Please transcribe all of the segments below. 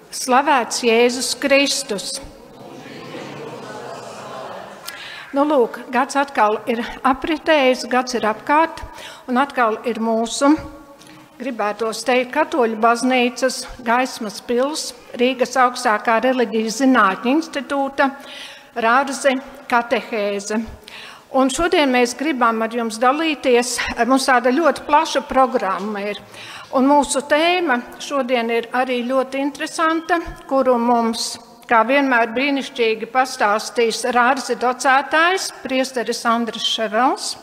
Slavēts Jēzus Kristus! Nu, lūk, gads atkal ir apritējis, gads ir apkārt, un atkal ir mūsu, gribētos teikt, Katoļu baznīcas Gaismas pils, Rīgas augstākā reliģijas zinātņu institūta, Rārze katehēze. Un šodien mēs gribam ar jums dalīties, mums tāda ļoti plaša programma ir. Un mūsu tēma šodien ir arī ļoti interesanta, kuru mums, kā vienmēr brīnišķīgi pastāstīs Rārzi docētājs, priesteris Andris Ševels.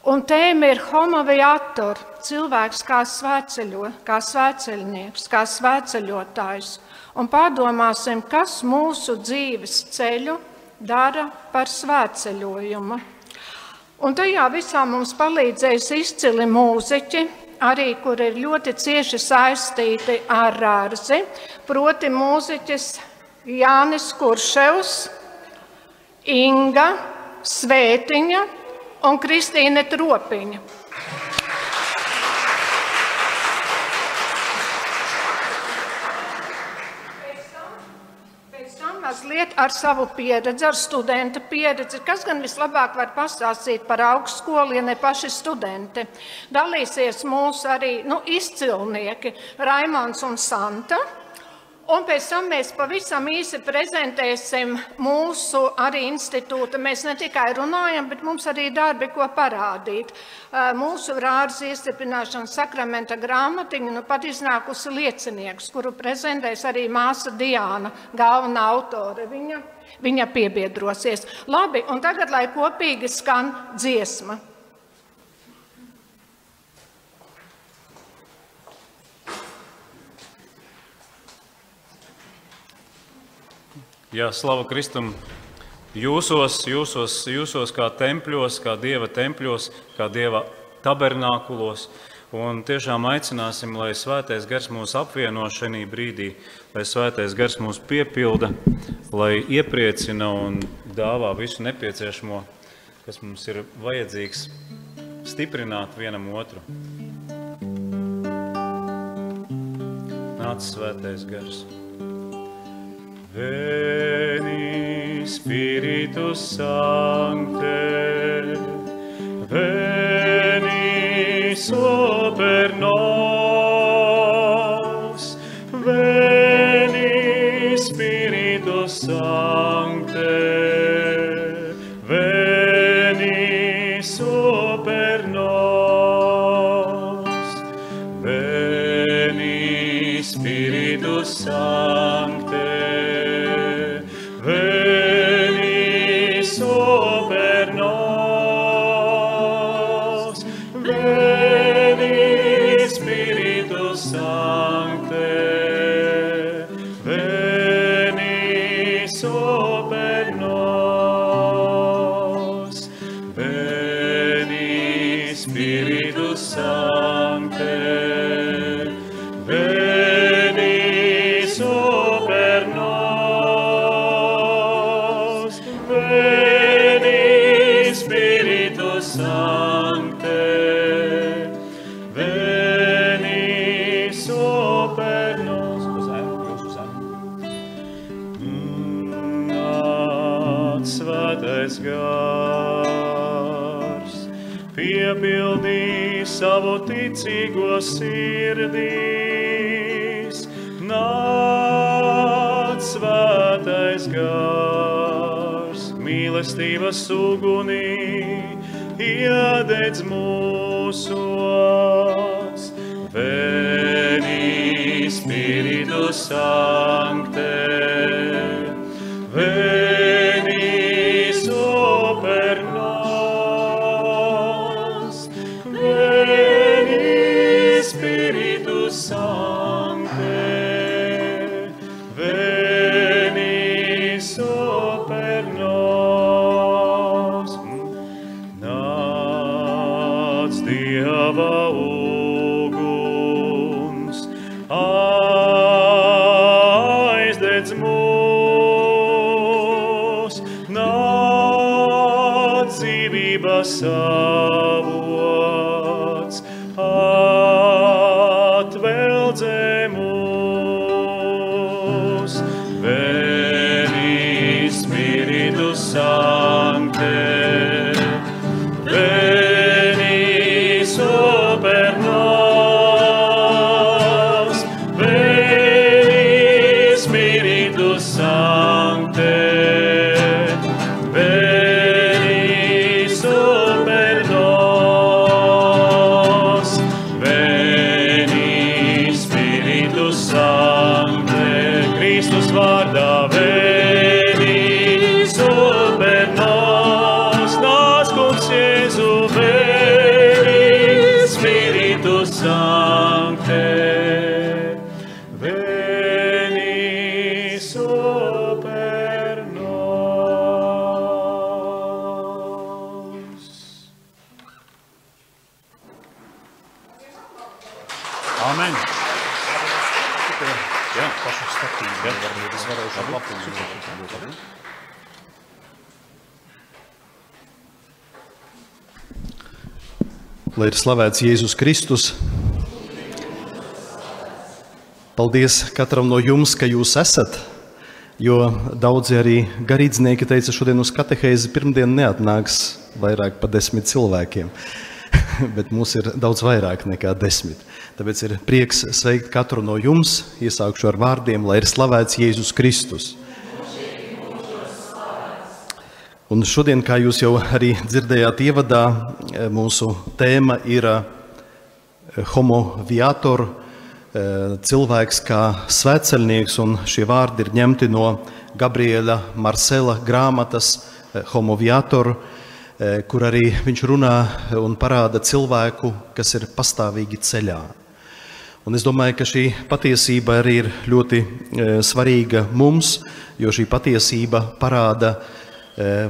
Un tēma ir homo viator, cilvēks kā svētceļo, kā svētceļnieks, kā svētceļotājs. Un pārdomāsim, kas mūsu dzīves ceļu dara par svētceļojumu. Un tajā visā mums palīdzēs izcili mūziķi, arī kur ir ļoti cieši saistīti ar Rārzi, proti mūziķis Jānis Kurševs, Inga Svētiņa un Kristīne Tropiņa. Mazliet ar savu pieredzi, ar studenta pieredzi, kas gan vislabāk var pastāstīt par augstskolu, ja ne paši studenti. Dalīsies mūsu arī izcilnieki Raimonds un Santa. Un pēc tam mēs pavisam īsi prezentēsim mūsu arī institūtu. Mēs ne tikai runājam, bet mums arī darbi, ko parādīt. Mūsu Rārzes iestiprināšanas sakramenta grāmatiņa pat iznākusi liecinieks, kuru prezentēs arī māsa Diāna, galvenā autore. Viņa piebiedrosies. Labi, un tagad, lai kopīgi skan dziesma. Jā, slava Kristum, jūsos kā tempļos, kā Dieva tempļos, kā Dieva tabernākulos. Un tiešām aicināsim, lai Svētais Gars mūs apvieno šajā brīdī, lai Svētais Gars mūs piepilda, lai iepriecina un dāvā visu nepieciešamo, kas mums ir vajadzīgs stiprināt vienam otru. Nāc Svētais Gars. Veni Spiritus Sancte, veni super nos, veni Spiritus Sancte, veni super nos, veni Spiritus Sancte, veni super nos, veni Spiritus Sancte, veni super nos, veni Spiritus Sancte, veni super nos, veni Spiritus Sancte, veni super nos. Nāc Svētais Gars, piepildī savu ticīgo sirdīs. Nāc Svētais Gars, mīlestības ugunī, iededz mūsos. Veni Spiritus Sancte, veni super nos, veni Spiritus Sancte, veni super nos. Nāc Dieva uguns, aizdedz mūs, nāc dzīvības avots, atveldzē mūs. Veni Spiritus Sancte, veni super nos, veni Spiritus Sancte, veni super nos, veni Spiritus Sancte, Kristus vārdā veni super nos, nāc kungs Jēzu, veni Spiritus Sancte, veni super nos. Amen. Jā, pašu statību. Jā, varbūt es varēšu ar lapiņu. Lai ir slavēts Jēzus Kristus. Paldies katram no jums, ka jūs esat, jo daudzi arī garīdznieki teica, šodien uz katehēzi pirmdien neatnāks vairāk par 10 cilvēkiem, bet mums ir daudz vairāk nekā 10. Tāpēc ir prieks sveikt katru no jums, iesākšu ar vārdiem, lai ir slavēts Jēzus Kristus. Un šodien, kā jūs jau arī dzirdējāt ievadā, mūsu tēma ir homo viator, cilvēks kā svētceļnieks, un šie vārdi ir ņemti no Gabriela Marcela grāmatas Homo viator, kur arī viņš runā un parāda cilvēku, kas ir pastāvīgi ceļā. Un es domāju, ka šī patiesība arī ir ļoti svarīga mums, jo šī patiesība parāda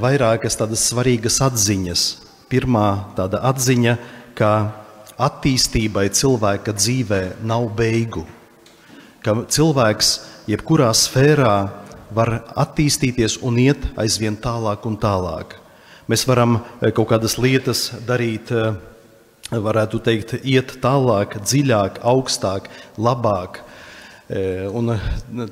vairākas tādas svarīgas atziņas. Pirmā tāda atziņa, ka attīstībai cilvēka dzīvē nav beigu. Ka cilvēks jebkurā sfērā var attīstīties un iet aizvien tālāk un tālāk. Mēs varam kaut kādas lietas darīt, varētu teikt, iet tālāk, dziļāk, augstāk, labāk. Un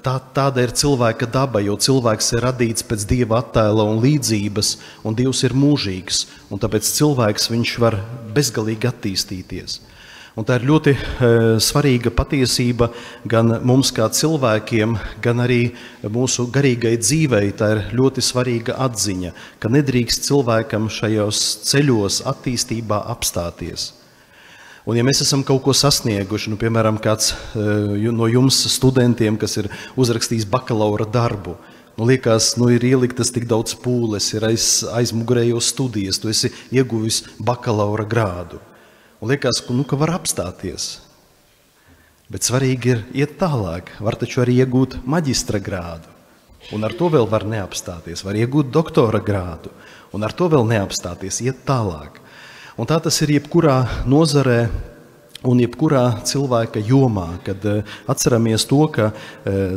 tāda ir cilvēka daba, jo cilvēks ir radīts pēc Dieva attēla un līdzības, un Dievs ir mūžīgs, un tāpēc cilvēks viņš var bezgalīgi attīstīties. Un tā ir ļoti svarīga patiesība gan mums kā cilvēkiem, gan arī mūsu garīgai dzīvei. Tā ir ļoti svarīga atziņa, ka nedrīkst cilvēkam šajos ceļos attīstībā apstāties. Un ja mēs esam kaut ko sasnieguši, piemēram, kāds no jums studentiem, kas ir uzrakstījis bakalaura darbu, liekas, ir ieliktas tik daudz pūles, ir aizmugurējo studijas, tu esi ieguvis bakalaura grādu. Un liekas, ka var apstāties. Bet svarīgi ir iet tālāk, var taču arī iegūt maģistra grādu. Un ar to vēl var neapstāties, var iegūt doktora grādu. Un ar to vēl neapstāties, iet tālāk. Un tā tas ir jebkurā nozarē un jebkurā cilvēka jomā, kad atceramies to, ka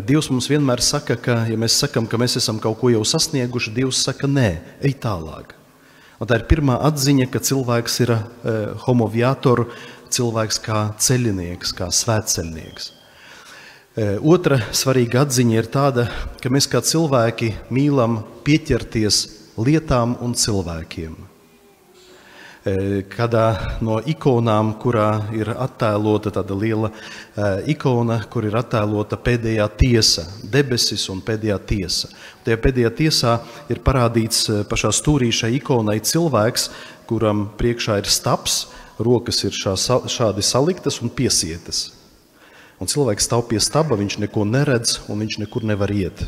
Dievs mums vienmēr saka, ka, ja mēs sakam, ka mēs esam kaut ko jau sasnieguši, Dievs saka, nē, ej tālāk. Un tā ir pirmā atziņa, ka cilvēks ir homo viator, cilvēks kā ceļinieks, kā svētceļnieks. Otra svarīga atziņa ir tāda, ka mēs kā cilvēki mīlam pieķerties lietām un cilvēkiem. Kādā no ikonām, kurā ir attēlota tāda liela ikona, kur ir attēlota pēdējā tiesa, debesis un pēdējā tiesa. Tajā pēdējā tiesā ir parādīts pašā stūrī šai ikonai cilvēks, kuram priekšā ir stabs, rokas ir šādi saliktas un piesietas. Un cilvēks stāv pie staba, viņš neko neredz un viņš nekur nevar iet.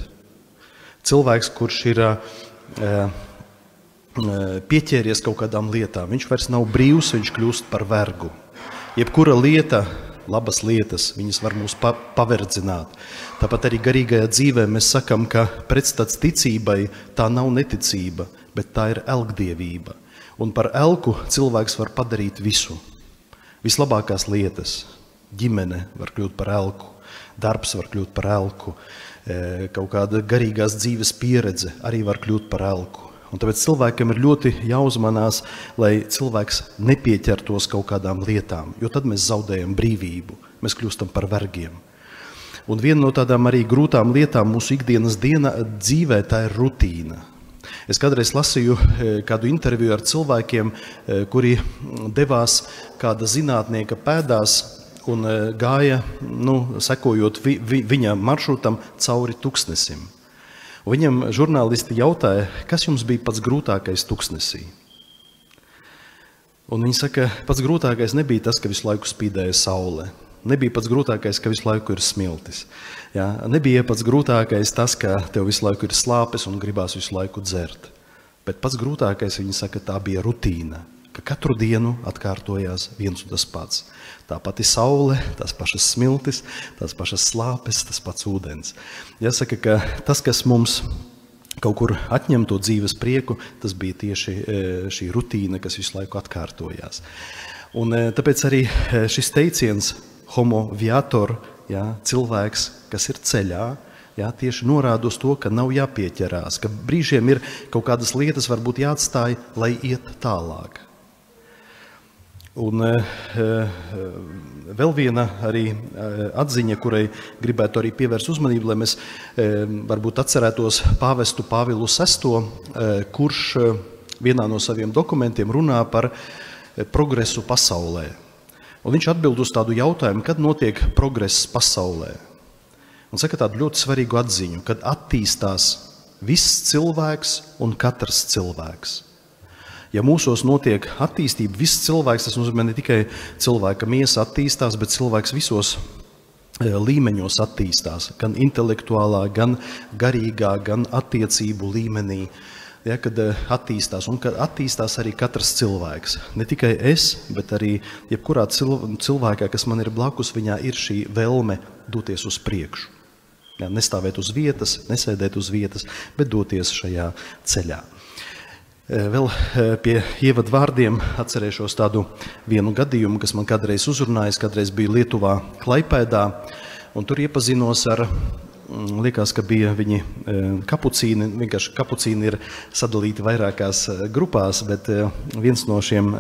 Cilvēks, kurš ir pieķēries kaut kādām lietām. Viņš vairs nav brīvs, viņš kļūst par vergu. Jebkura lieta, labas lietas, viņas var mūs paverdzināt. Tāpat arī garīgajā dzīvē mēs sakam, ka pretstats ticībai tā nav neticība, bet tā ir elgdievība. Un par elku cilvēks var padarīt visu. Vislabākās lietas. Ģimene var kļūt par elku, darbs var kļūt par elku, kaut kāda garīgās dzīves pieredze arī var kļūt par elku. Un tāpēc cilvēkam ir ļoti jāuzmanās, lai cilvēks nepieķertos kaut kādām lietām, jo tad mēs zaudējam brīvību, mēs kļūstam par vergiem. Un viena no tādām arī grūtām lietām mūsu ikdienas dzīvē, tā ir rutīna. Es kādreiz lasīju kādu interviju ar cilvēkiem, kuri devās kāda zinātnieka pēdās un gāja, sekojot viņa maršrutam cauri tuksnesim. Un viņam žurnālisti jautāja, kas jums bija pats grūtākais tuksnesī? Un viņi saka, pats grūtākais nebija tas, ka visu laiku spīdēja saule. Nebija pats grūtākais, ka visu laiku ir smiltis. Jā, nebija pats grūtākais tas, ka tev visu laiku ir slāpes un gribās visu laiku dzert. Bet pats grūtākais, viņi saka, tā bija rutīna, ka katru dienu atkārtojās viens un tas pats. Tā pati saule, tās pašas smiltis, tās pašas slāpes, tas pats ūdens. Jāsaka, ka tas, kas mums kaut kur atņem to dzīves prieku, tas bija tieši šī rutīna, kas visu laiku atkārtojās. Un tāpēc arī šis teiciens homo viator, cilvēks, kas ir ceļā, tieši norāda uz to, ka nav jāpieķerās, ka brīžiem ir kaut kādas lietas varbūt jāatstāj, lai iet tālāk. Un vēl viena arī atziņa, kurai gribētu arī pievērst uzmanību, lai mēs varbūt atcerētos pāvestu Pāvilu VI, kurš vienā no saviem dokumentiem runā par progresu pasaulē. Un viņš atbild uz tādu jautājumu, kad notiek progress pasaulē. Un saka tādu ļoti svarīgu atziņu, kad attīstās viss cilvēks un katrs cilvēks. Ja mūsos notiek attīstība, viss cilvēks, tas nozīmē ne tikai cilvēka miesa attīstās, bet cilvēks visos līmeņos attīstās, gan intelektuālā, gan garīgā, gan attiecību līmenī, kad attīstās, un kad attīstās arī katrs cilvēks. Ne tikai es, bet arī jebkurā cilvēkā, kas man ir blakus, viņā ir šī vēlme doties uz priekšu. Nestāvēt uz vietas, nesēdēt uz vietas, bet doties šajā ceļā. Vēl pie ievadu vārdiem atcerēšos tādu vienu gadījumu, kas man kādreiz uzrunājas, kādreiz bija Lietuvā Klaipēdā, un tur iepazinos ar, liekas, ka bija viņi kapucīni, vienkārši kapucīni ir sadalīti vairākās grupās, bet viens no šiem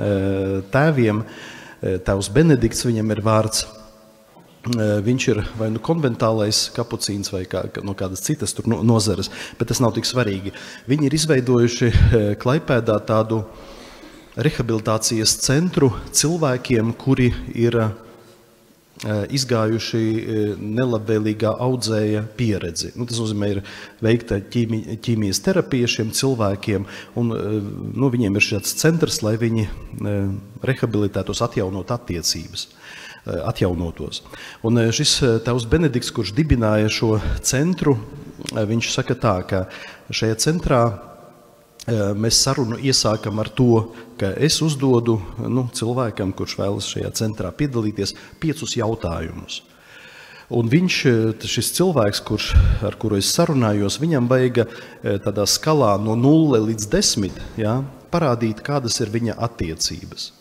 tēviem, tēvs Benedikts, viņam ir vārds, viņš ir vai konventālais kapucīns vai no kādas citas tur nozares, bet tas nav tik svarīgi. Viņi ir izveidojuši Klaipēdā tādu rehabilitācijas centru cilvēkiem, kuri ir izgājuši nelabvēlīgā audzēja pieredzi. Tas nozīmē, ir veikta ķīmijas terapija šiem cilvēkiem, un viņiem ir šāds centrs, lai viņi rehabilitētos, atjaunot attiecības. Atjaunotos. Un šis tēvs Benedikts, kurš dibināja šo centru, viņš saka tā, ka šajā centrā mēs sarunu iesākam ar to, ka es uzdodu cilvēkam, kurš vēlas šajā centrā piedalīties, 5 jautājumus. Un šis cilvēks, ar kuru es sarunājos, viņam vajag tādā skalā no 0 līdz 10 parādīt, kādas ir viņa attiecības.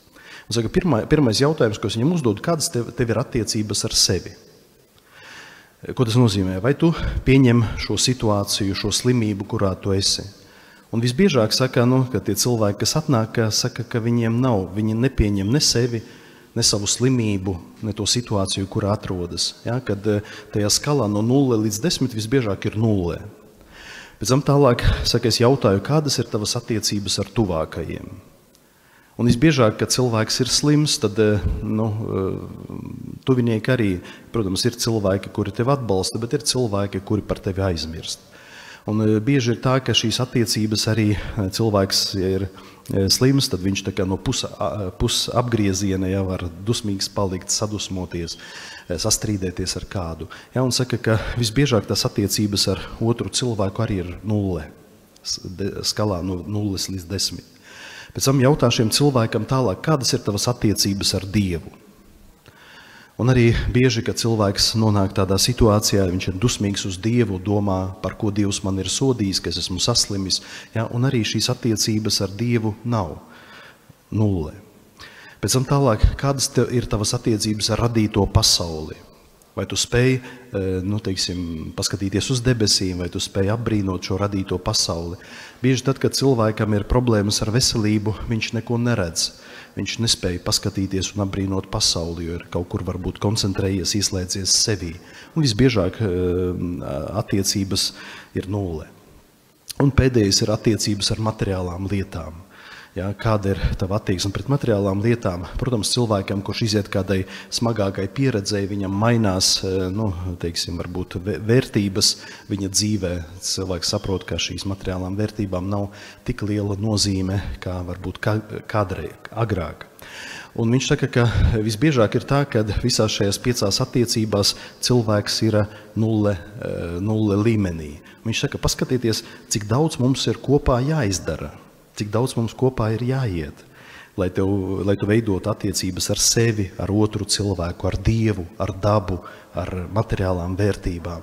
Un saka, pirmais jautājums, ko es viņam uzdodu, kādas tev ir attiecības ar sevi? Ko tas nozīmē? Vai tu pieņem šo situāciju, šo slimību, kurā tu esi? Un visbiežāk saka, ka tie cilvēki, kas atnāk, saka, ka viņiem nav, viņi nepieņem ne sevi, ne savu slimību, ne to situāciju, kurā atrodas. Kad tajā skalā no 0 līdz 10 visbiežāk ir 0. Pēc tam tālāk, saka, es jautāju, kādas ir tavas attiecības ar tuvākajiem? Un visbiežāk, kad cilvēks ir slims, tad tuvinieki arī, protams, ir cilvēki, kuri tevi atbalsta, bet ir cilvēki, kuri par tevi aizmirst. Un bieži ir tā, ka šīs attiecības arī cilvēks, ja ir slims, tad viņš tā kā no pusapgrieziena jau var dusmīgs palikt, sadusmoties, sastrīdēties ar kādu. Un saka, ka visbiežāk tās attiecības ar otru cilvēku arī ir 0, skalā no 0 līdz 10. Pēc tam jautā šiem cilvēkam tālāk, kādas ir tavas attiecības ar Dievu. Un arī bieži, kad cilvēks nonāk tādā situācijā, viņš ir dusmīgs uz Dievu, domā, par ko Dievs man ir sodījis, ka es esmu saslimis, un arī šīs attiecības ar Dievu nav 0. Pēc tam tālāk, kādas ir tavas attiecības ar radīto pasauli? Vai tu spēj, paskatīties uz debesīm, vai tu spēj apbrīnot šo radīto pasauli. Bieži tad, kad cilvēkam ir problēmas ar veselību, viņš neko neredz. Viņš nespēja paskatīties un apbrīnot pasauli, jo ir kaut kur varbūt koncentrējies, ieslēdzies sevī. Un visbiežāk attiecības ir nulle. Un pēdējais ir attiecības ar materiālām lietām. Ja, kāda ir tava attieksme pret materiālām lietām? Protams, cilvēkam, kurš iziet kādai smagākai pieredzei, viņam mainās, varbūt vērtības viņa dzīvē. Cilvēks saprot, ka šīs materiālām vērtībām nav tik liela nozīme, kā varbūt kādreiz agrāk. Un viņš saka, ka visbiežāk ir tā, ka visās šajās 5 attiecībās cilvēks ir nulle līmenī. Viņš saka, paskatieties, cik daudz mums ir kopā jāizdara. Cik daudz mums kopā ir jāiet, lai tu veidot attiecības ar sevi, ar otru cilvēku, ar Dievu, ar dabu, ar materiālām vērtībām.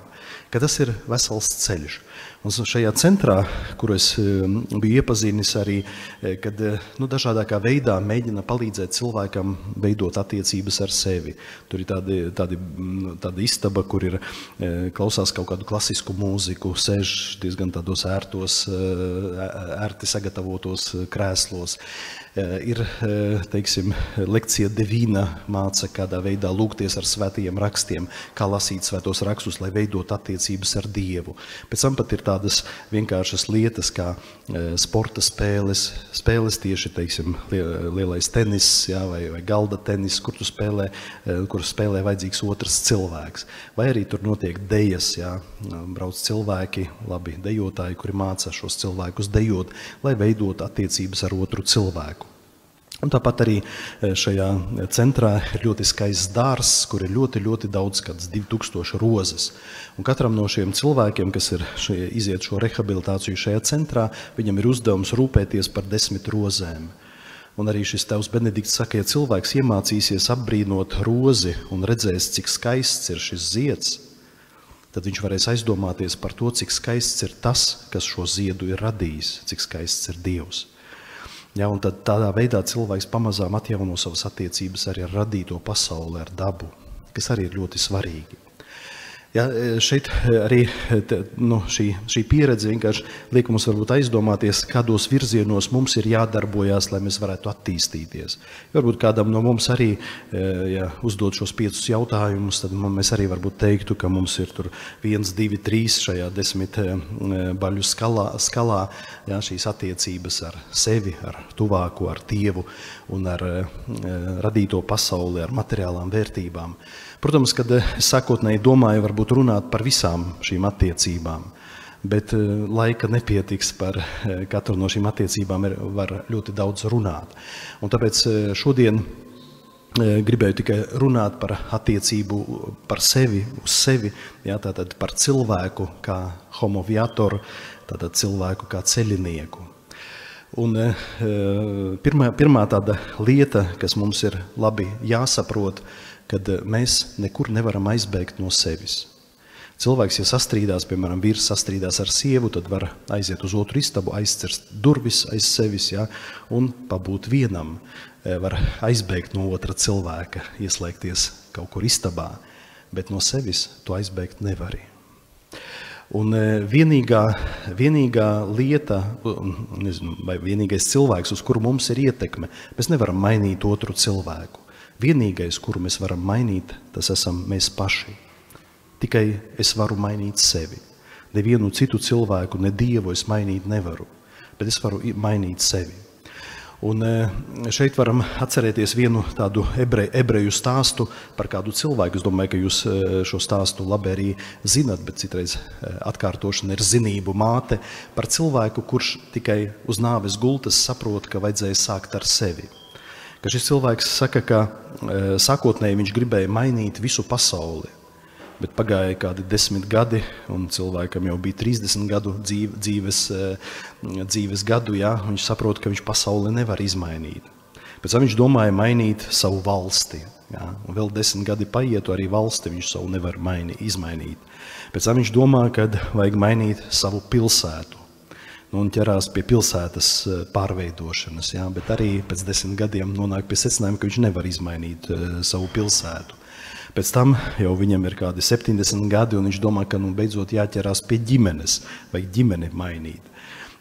Ka tas ir vesels ceļš. Un šajā centrā, kur es biju iepazinis arī, kad dažādākā veidā mēģina palīdzēt cilvēkam veidot attiecības ar sevi. Tur ir tāda istaba, kur ir klausās kaut kādu klasisku mūziku, sēž diezgan tādos ērti sagatavotos krēslos. Ir, lekcija divīna māca, kādā veidā lūgties ar svētajiem rakstiem, kā lasīt svētos rakstus, lai veidot attiecības ar Dievu. Pēc tam pat ir tādas vienkāršas lietas, kā sporta spēles tieši, lielais tenis, jā, vai galda tenis, kur spēlē vajadzīgs otrs cilvēks. Vai arī tur notiek dejas, jā, brauc cilvēki, labi dejotāji, kuri māca šos cilvēkus dejot, lai veidot attiecības ar otru cilvēku. Un tāpat arī šajā centrā ir ļoti skaists dārzs, kur ir ļoti, ļoti daudz, kāds 2000 rozes. Un katram no šiem cilvēkiem, kas iziet šo rehabilitāciju šajā centrā, viņam ir uzdevums rūpēties par 10 rozēm. Un arī šis tevs Benedikts saka, ja cilvēks iemācīsies apbrīnot rozi un redzēs, cik skaists ir šis zieds, tad viņš varēs aizdomāties par to, cik skaists ir tas, kas šo ziedu ir radījis, cik skaists ir Dievs. Ja, un tad tādā veidā cilvēks pamazām atjauno savas attiecības arī ar radīto pasauli, ar dabu, kas arī ir ļoti svarīgi. Ja, šeit arī šī pieredze vienkārši liek mums varbūt aizdomāties, kādos virzienos mums ir jādarbojās, lai mēs varētu attīstīties. Varbūt kādam no mums arī, ja uzdod šos 5 jautājumus, tad mēs arī varbūt teiktu, ka mums ir tur 1, 2, 3 šajā 10 baļu skalā, ja, šīs attiecības ar sevi, ar tuvāko, ar Dievu un ar radīto pasauli, ar materiālām vērtībām. Protams, kad sākotnēji domāju varbūt runāt par visām šīm attiecībām, bet laika nepietiks par katru no šīm attiecībām, var ļoti daudz runāt. Un tāpēc šodien gribēju tikai runāt par attiecību par sevi, uz sevi, jā, tātad par cilvēku kā homo viator, tātad cilvēku kā ceļinieku. Un pirmā tāda lieta, kas mums ir labi jāsaprot, kad mēs nekur nevaram aizbēgt no sevis. Cilvēks, ja sastrīdās, piemēram, vīrs sastrīdās ar sievu, tad var aiziet uz otru istabu, aizcirst durvis aiz sevis, ja, un pabūt vienam. Var aizbēgt no otra cilvēka, ieslēgties kaut kur istabā, bet no sevis to aizbēgt nevari. Un vienīgā lieta, vai vienīgais cilvēks, uz kuru mums ir ietekme, mēs nevaram mainīt otru cilvēku. Vienīgais, kuru mēs varam mainīt, tas esam mēs paši. Tikai es varu mainīt sevi. Nevienu citu cilvēku, ne Dievu es mainīt nevaru, bet es varu mainīt sevi. Un šeit varam atcerēties vienu tādu ebreju stāstu par kādu cilvēku. Es domāju, ka jūs šo stāstu labi arī zinat, bet citreiz atkārtošana ir zinību māte par cilvēku, kurš tikai uz nāves gultas saprot, ka vajadzēja sākt ar sevi. Ka šis cilvēks saka, ka sākotnēji viņš gribēja mainīt visu pasauli, bet pagāja kādi 10 gadi, un cilvēkam jau bija 30 gadu dzīves gadu, jā, viņš saprot, ka viņš pasauli nevar izmainīt. Pēc tam viņš domāja mainīt savu valsti, jā, un vēl 10 gadi paietu, arī valsti viņš savu nevar izmainīt. Pēc tam viņš domā, kad vajag mainīt savu pilsētu. Un ķerās pie pilsētas pārveidošanas, jā, bet arī pēc 10 gadiem nonāk pie secinājuma, ka viņš nevar izmainīt savu pilsētu. Pēc tam jau viņam ir kādi 70 gadi, un viņš domā, ka beidzot jāķerās pie ģimenes, vai ģimeni mainīt.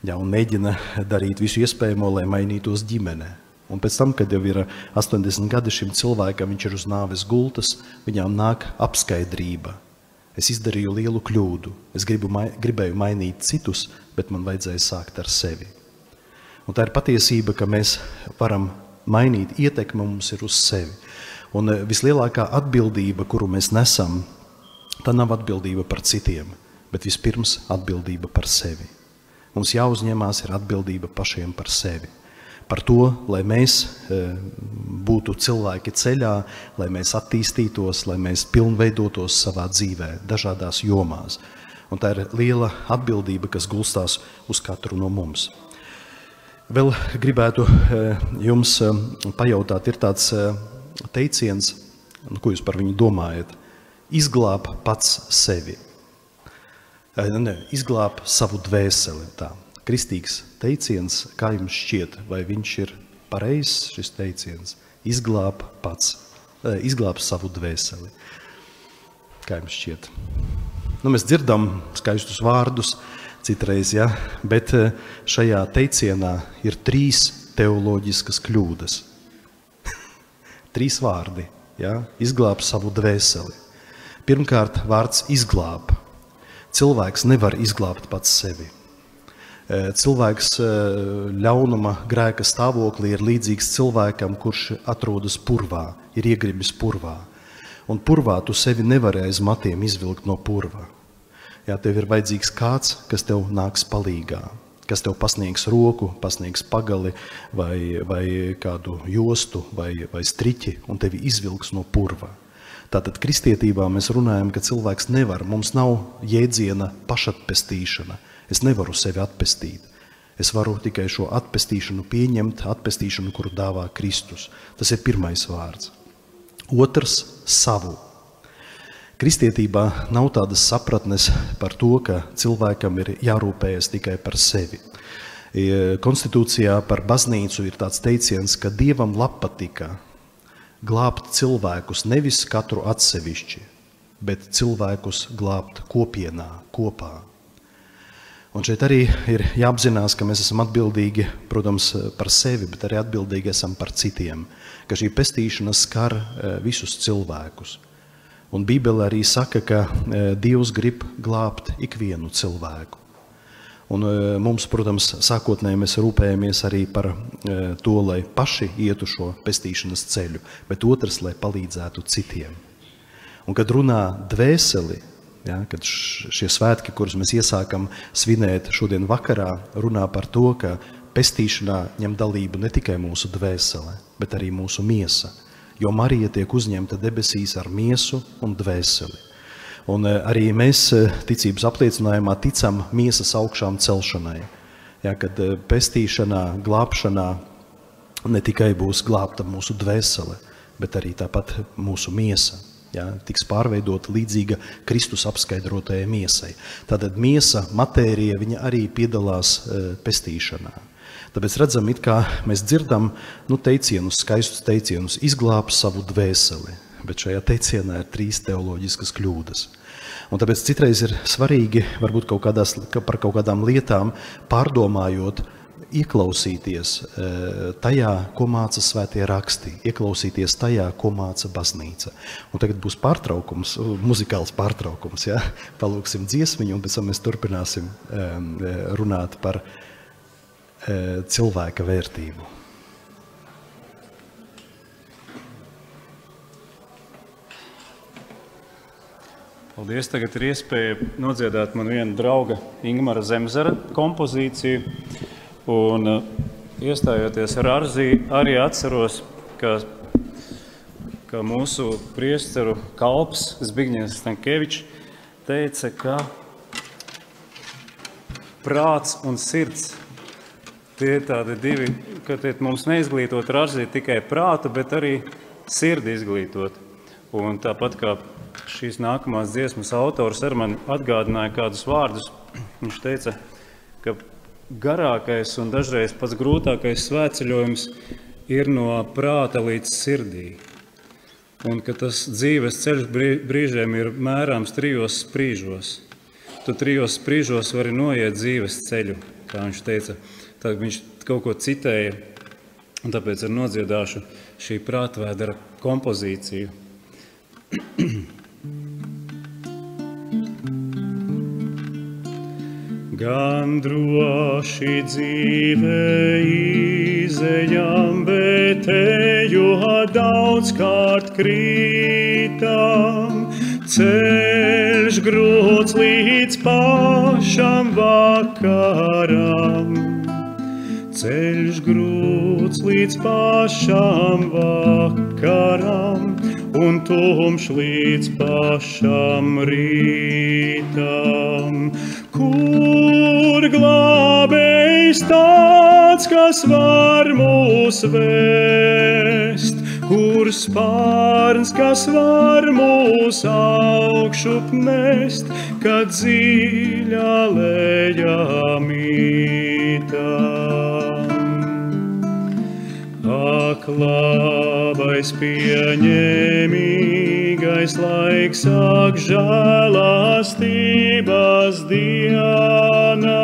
Ja, un mēģina darīt visu iespējamo, lai mainītos ģimene. Un pēc tam, kad jau ir 80 gadi šim cilvēkam, viņš ir uz nāves gultas, viņām nāk apskaidrība. Es izdarīju lielu kļūdu. Es gribēju mainīt citus, bet man vajadzēja sākt ar sevi. Un tā ir patiesība, ka mēs varam mainīt, ietekme mums ir uz sevi. Un vislielākā atbildība, kuru mēs nesam, tā nav atbildība par citiem, bet vispirms atbildība par sevi. Mums jāuzņemās ir atbildība pašiem par sevi. Par to, lai mēs būtu cilvēki ceļā, lai mēs attīstītos, lai mēs pilnveidotos savā dzīvē, dažādās jomās. Un tā ir liela atbildība, kas gulstās uz katru no mums. Vēl gribētu jums pajautāt, ir tāds teiciens, ko jūs par viņu domājat? Izglāb pats sevi. Izglāb savu dvēseli. Tā. Kristīgs teiciens, kā jums šķiet, vai viņš ir pareizs šis teiciens? Izglāb savu dvēseli. Kā jums šķiet? Mēs dzirdam skaistus vārdus citreiz, ja? Bet šajā teicienā ir 3 teoloģiskas kļūdas. 3 vārdi, ja? Izglāb savu dvēseli. Pirmkārt, vārds izglāb. Cilvēks nevar izglābt pats sevi. Cilvēks ļaunuma grēka stāvoklī ir līdzīgs cilvēkam, kurš atrodas purvā, ir iegribis purvā. Un purvā tu sevi nevari aiz matiem izvilkt no purva. Jā, tev ir vajadzīgs kāds, kas tev nāks palīgā, kas tev pasniegs roku, pasniegs pagali vai kādu jostu vai striķi un tevi izvilks no purva. Tātad kristietībā mēs runājam, ka cilvēks nevar, mums nav jēdziena pašatpestīšana. Es nevaru sevi atpestīt. Es varu tikai šo atpestīšanu pieņemt, atpestīšanu, kuru dāvā Kristus. Tas ir pirmais vārds. Otrs – savu. Kristietībā nav tādas sapratnes par to, ka cilvēkam ir jārūpējas tikai par sevi. Konstitūcijā par baznīcu ir tāds teiciens, ka Dievam labpatika glābt cilvēkus nevis katru atsevišķi, bet cilvēkus glābt kopienā, kopā. Un šeit arī ir jāapzinās, ka mēs esam atbildīgi, protams, par sevi, bet arī atbildīgi esam par citiem, ka šī pestīšana skar visus cilvēkus. Un Bībele arī saka, ka Dievs grib glābt ikvienu cilvēku. Un mums, protams, sākotnēji mēs rūpējamies arī par to, lai paši ietu šo pestīšanas ceļu, bet otrs, lai palīdzētu citiem. Un kad runā dvēseli, ja, kad šie svētki, kurus mēs iesākam svinēt šodien vakarā, runā par to, ka pestīšanā ņem dalību ne tikai mūsu dvēsele, bet arī mūsu miesa, jo Marija tiek uzņemta debesīs ar miesu un dvēseli. Un arī mēs ticības apliecinājumā ticam miesas augšām celšanai, ja, kad pestīšanā, glābšanā ne tikai būs glābta mūsu dvēsele, bet arī tāpat mūsu miesa. Ja, tiks pārveidota līdzīga Kristus apskaidrotajai miesai. Tātad miesa, matērija, viņa arī piedalās pestīšanā. Tāpēc redzam, it kā mēs dzirdam teicienus, skaistus teicienus, izglāb savu dvēseli, bet šajā teicienā ir 3 teoloģiskas kļūdas. Un tāpēc citreiz ir svarīgi, varbūt par kaut kādām lietām pārdomājot, ieklausīties tajā, ko māca svētie raksti, ieklausīties tajā, ko māca baznīca. Un tagad būs pārtraukums, muzikāls pārtraukums, ja? Palūksim dziesmiņu, un pēc tam mēs turpināsim runāt par cilvēka vērtību. Paldies, tagad ir iespēja nodziedāt man viena drauga Ingmara Zemzara kompozīciju. Un iestājoties ar Arzī, arī atceros, ka mūsu priesteru kalps Zbigņevs Stankevičs teica, ka prāts un sirds tie ir tādi divi, ka mums neizglītot ar Arzī tikai prātu, bet arī sirdi izglītot. Un tāpat kā šīs nākamās dziesmas autors ar mani atgādināja kādus vārdus, viņš teica, ka garākais un dažreiz pats grūtākais svētceļojums ir no prāta līdz sirdī. un ka tas dzīves ceļš brīžiem ir mērāms 3 sprīžos. Tu 3 sprīžos vari noiet dzīves ceļu, kā viņš teica. Tad viņš kaut ko citēja, un tāpēc ar nodziedāšu šī prātvēdera kompozīciju. Gan droši dzīve izejam, bet eju daudzkārt krītam. Ceļš grūts līdz pašam vakaram. Ceļš grūts līdz pašam vakaram, un tumšs līdz pašam rītam. Kur glābējs tāds, kas var mūs vest? Kur spārns, kas var mūs augšup nest, kad dziļā lejā mītam? Ak, labais pieņemīgais laiks, ak, žēlastības diena,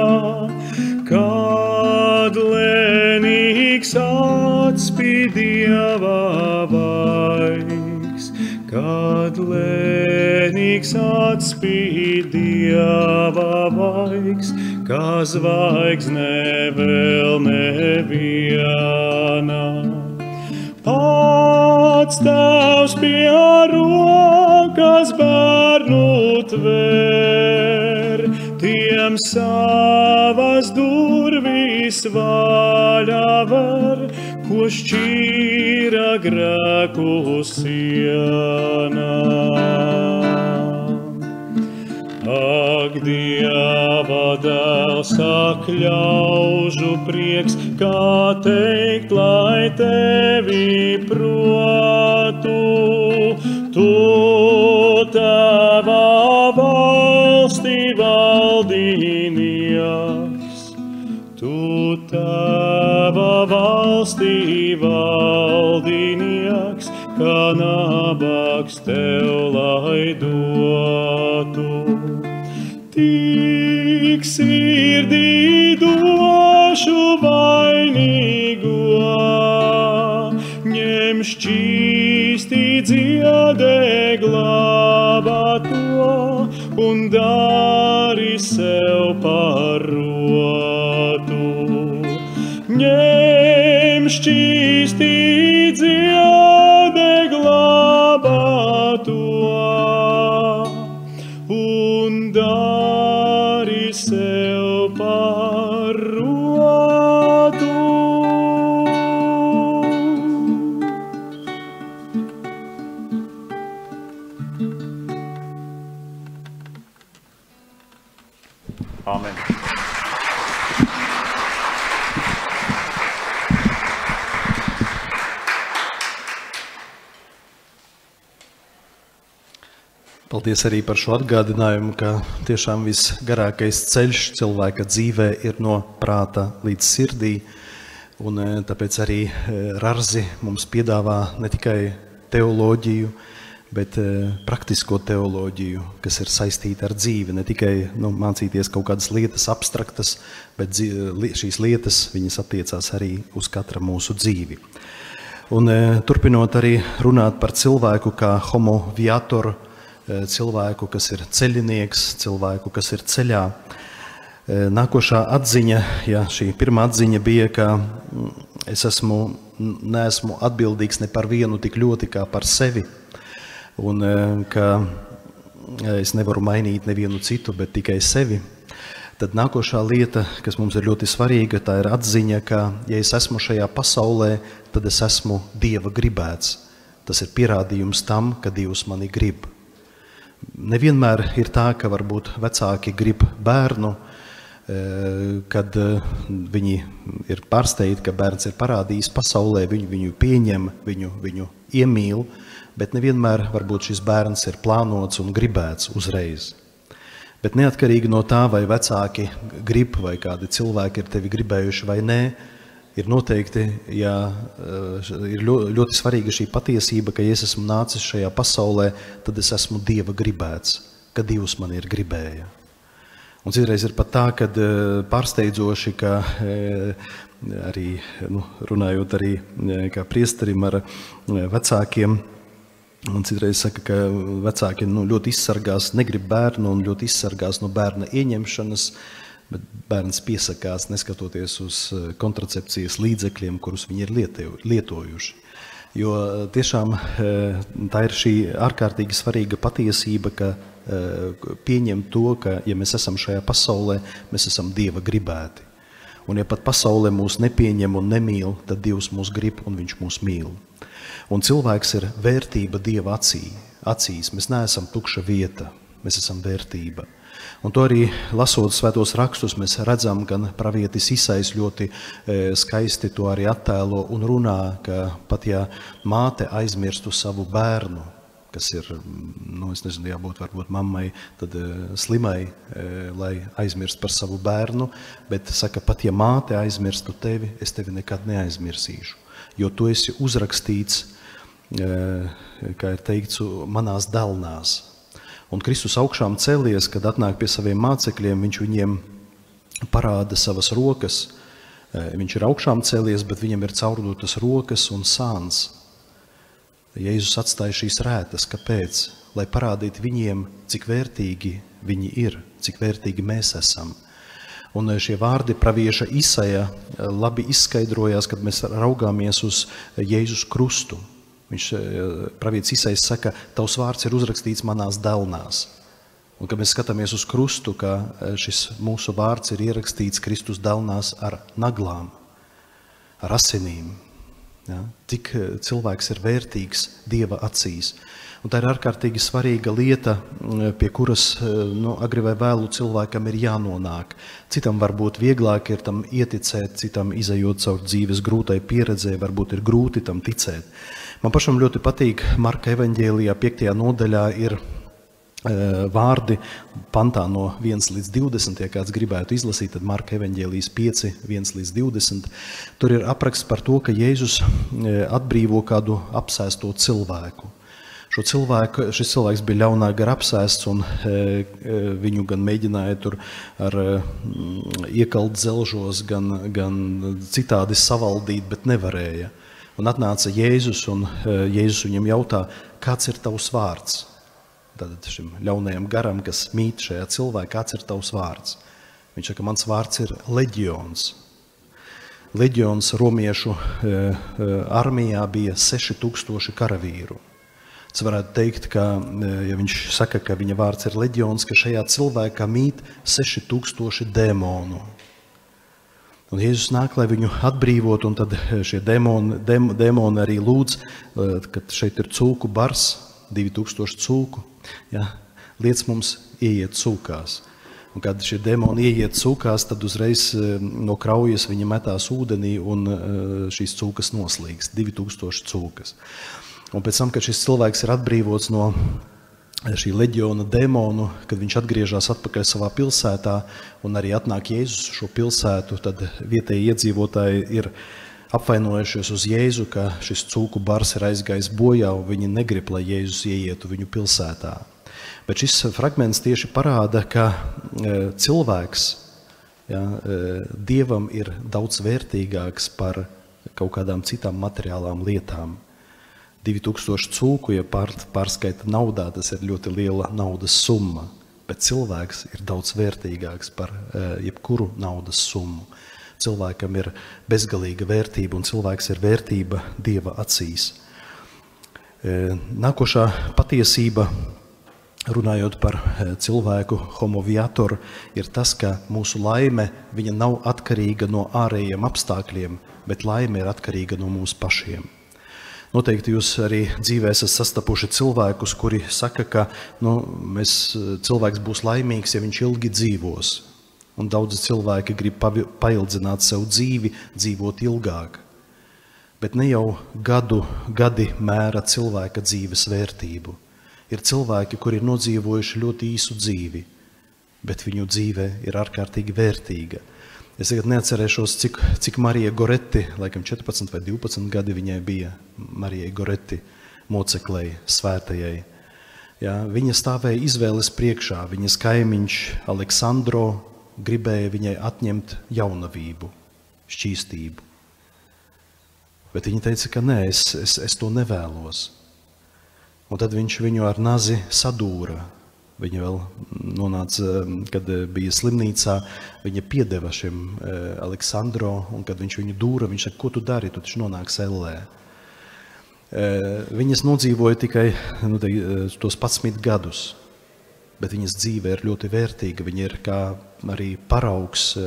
kad lēnīgs atspīd Dieva vaigs, kad lēnīgs atspīd Dieva vaigs, kā zvaigzne vēl neviena. Pats Tēvs pie rokas bērnu tver, tiem savas durvis vaļā ver, ko šķīra grēku sienā. Ak, Dieva dēls, ak, ļaužu prieks, kā teikt, lai tevi protu, tu Tava valstī valdinieks, tu Tava valstī valdinieks, kā nabaks tev lai dotu. Tik sirdī došu vainīgo, ņem šķīstī dziedē glābāto un dari sev par rotu. Ņem šķīstī dziedē glābāto un dari sev par rotu. Amen. Paldies arī par šo atgādinājumu, ka tiešām visgarākais ceļš cilvēka dzīvē ir no prāta līdz sirdī. Un tāpēc arī Rarzi mums piedāvā ne tikai teoloģiju, bet praktisko teoloģiju, kas ir saistīta ar dzīvi. Ne tikai mācīties kaut kādas lietas abstraktas, bet šīs lietas viņas attiecās arī uz katra mūsu dzīvi. Un turpinot arī runāt par cilvēku kā homo viatoru, cilvēku, kas ir ceļinieks, cilvēku, kas ir ceļā. Nākošā atziņa, šī pirmā atziņa bija, ka es neesmu atbildīgs ne par vienu tik ļoti kā par sevi, un ka es nevaru mainīt nevienu citu, bet tikai sevi. Tad nākošā lieta, kas mums ir ļoti svarīga, tā ir atziņa, ka, ja es esmu šajā pasaulē, tad es esmu Dieva gribēts. Tas ir pierādījums tam, ka Dievs mani grib. Nevienmēr ir tā, ka varbūt vecāki grib bērnu, kad viņi ir pārsteigti, ka bērns ir parādījis pasaulē, viņu pieņem, viņu iemīl, bet nevienmēr varbūt šis bērns ir plānots un gribēts uzreiz. Bet neatkarīgi no tā, vai vecāki grib, vai kādi cilvēki ir tevi gribējuši vai nē, ir noteikti, ir ļoti svarīga šī patiesība, ka ja es esmu nācis šajā pasaulē, tad es esmu Dieva gribēts, ka Dievs man ir gribēja. Un citreiz ir pat tā, kad pārsteidzoši, ka arī, runājot arī kā priesterim ar vecākiem, un citreiz saka, ka vecāki ļoti izsargās, negrib bērnu un ļoti izsargās no bērna ieņemšanas, bet bērns piesakās, neskatoties uz kontracepcijas līdzekļiem, kurus viņi ir lietojuši. Jo tiešām tā ir šī ārkārtīgi svarīga patiesība, ka pieņem to, ka, ja mēs esam šajā pasaulē, mēs esam Dieva gribēti. Un ja pat pasaulē mūs nepieņem un nemīl, tad Dievs mūs grib un viņš mūs mīl. Un cilvēks ir vērtība Dieva acīs. Mēs neesam tukša vieta, mēs esam vērtība. Un to arī lasot svētos rakstus, mēs redzam, gan pravietis Isais ļoti skaisti to arī attēlo un runā, ka pat ja māte aizmirstu savu bērnu, kas ir, es nezinu, jābūt varbūt mammai tad slimai, lai aizmirst par savu bērnu, bet saka, pat ja māte aizmirstu tevi, es tevi nekad neaizmirsīšu, jo tu esi uzrakstīts, kā ir teikts, manās delnās. Un Kristus augšām cēlies, kad atnāk pie saviem mācekļiem, viņš viņiem parāda savas rokas, viņš ir augšām cēlies, bet viņam ir caurdotas rokas un sāns. Jēzus atstāja šīs rētas, kāpēc? Lai parādītu viņiem, cik vērtīgi viņi ir, cik vērtīgi mēs esam. Un šie vārdi pravieša Isaja labi izskaidrojās, kad mēs raugāmies uz Jēzus krustu. Pravietis Isais saka, tavs vārds ir uzrakstīts manās delnās. Un kad mēs skatāmies uz krustu, ka šis mūsu vārds ir ierakstīts Kristus delnās ar naglām, ar asinīm. Ja, tik cilvēks ir vērtīgs Dieva acīs. Un tā ir ārkārtīgi svarīga lieta, pie kuras agri vai vēlu cilvēkam ir jānonāk. Citam varbūt vieglāk ir tam ieticēt, citam izejot caur dzīves grūtai pieredzē, varbūt ir grūti tam ticēt. Man pašam ļoti patīk Marka evaņģēlijā 5. nodaļā ir vārdi pantā no 1 līdz 20, ja kāds gribētu izlasīt, tad Marka evaņģēlijas 5, 1 līdz 20. Tur ir apraksts par to, ka Jēzus atbrīvo kādu apsēsto cilvēku. Šis cilvēks bija ļaunā gara apsēsts un viņu gan mēģināja tur ar iekalt zelžos, gan citādi savaldīt, bet nevarēja. Un atnāca Jēzus un Jēzus viņam jautā, kāds ir tavs vārds? Tātad šim ļaunajam garam, kas mīt šajā cilvēkā, kāds ir tavs vārds? Viņš saka, mans vārds ir leģions. Leģions romiešu armijā bija 6000 karavīru. Es varētu teikt, ka, ja viņš saka, ka viņa vārds ir leģions, ka šajā cilvēkā mīt 6000 dēmonu. Un Jēzus nāk, lai viņu atbrīvot, un tad šie dēmoni arī lūdz, kad šeit ir cūku bars, 2000 cūku, ja, liec mums ieiet cūkās. Un kad šie dēmoni ieiet cūkās, tad uzreiz no kraujas viņi metās ūdenī un šīs cūkas noslīgs, 2000 cūkas. Un pēc tam, kad šis cilvēks ir atbrīvots no šī leģiona dēmonu, kad viņš atgriežas atpakaļ savā pilsētā un arī atnāk Jēzus šo pilsētu, tad vietēji iedzīvotāji ir apvainojušies uz Jēzu, ka šis cūku bars ir aizgājis bojā un viņi negrib, lai Jēzus ieietu viņu pilsētā. Bet šis fragments tieši parāda, ka cilvēks, ja, Dievam ir daudz vērtīgāks par kaut kādām citām materiālām lietām. 2000 cūku, ja pārskaita naudā, tas ir ļoti liela naudas summa, bet cilvēks ir daudz vērtīgāks par jebkuru naudas summu. Cilvēkam ir bezgalīga vērtība un cilvēks ir vērtība Dieva acīs. Nākošā patiesība, runājot par cilvēku homo viator, ir tas, ka mūsu laime viņa nav atkarīga no ārējiem apstākļiem, bet laime ir atkarīga no mūsu pašiem. Noteikti jūs arī dzīvē esat sastapuši cilvēkus, kuri saka, ka cilvēks būs laimīgs, ja viņš ilgi dzīvos. Un daudzi cilvēki grib paildzināt sev dzīvi, dzīvot ilgāk. Bet ne jau gadi mēra cilvēka dzīves vērtību. Ir cilvēki, kuri ir nodzīvojuši ļoti īsu dzīvi, bet viņu dzīve ir ārkārtīgi vērtīga. Es tagad neatcerēšos, cik Marija Goretti, laikam 14 vai 12 gadi viņai bija, Marijai Goretti, moceklei, svētajai. Ja, viņa stāvēja izvēles priekšā, viņas kaimiņš Aleksandro gribēja viņai atņemt jaunavību, šķīstību. Bet viņa teica, ka nē, es to nevēlos. Un tad viņš viņu ar nazi sadūra. Viņa vēl nonāca, kad bija slimnīcā, viņa piedeva šim Aleksandro, un kad viņš viņu dūra, viņš saka, ko tu dari, tu taču nonāks ellē. Viņas nodzīvoja tikai tos 11 gadus, bet viņas dzīve ir ļoti vērtīga, viņa ir kā arī paraugs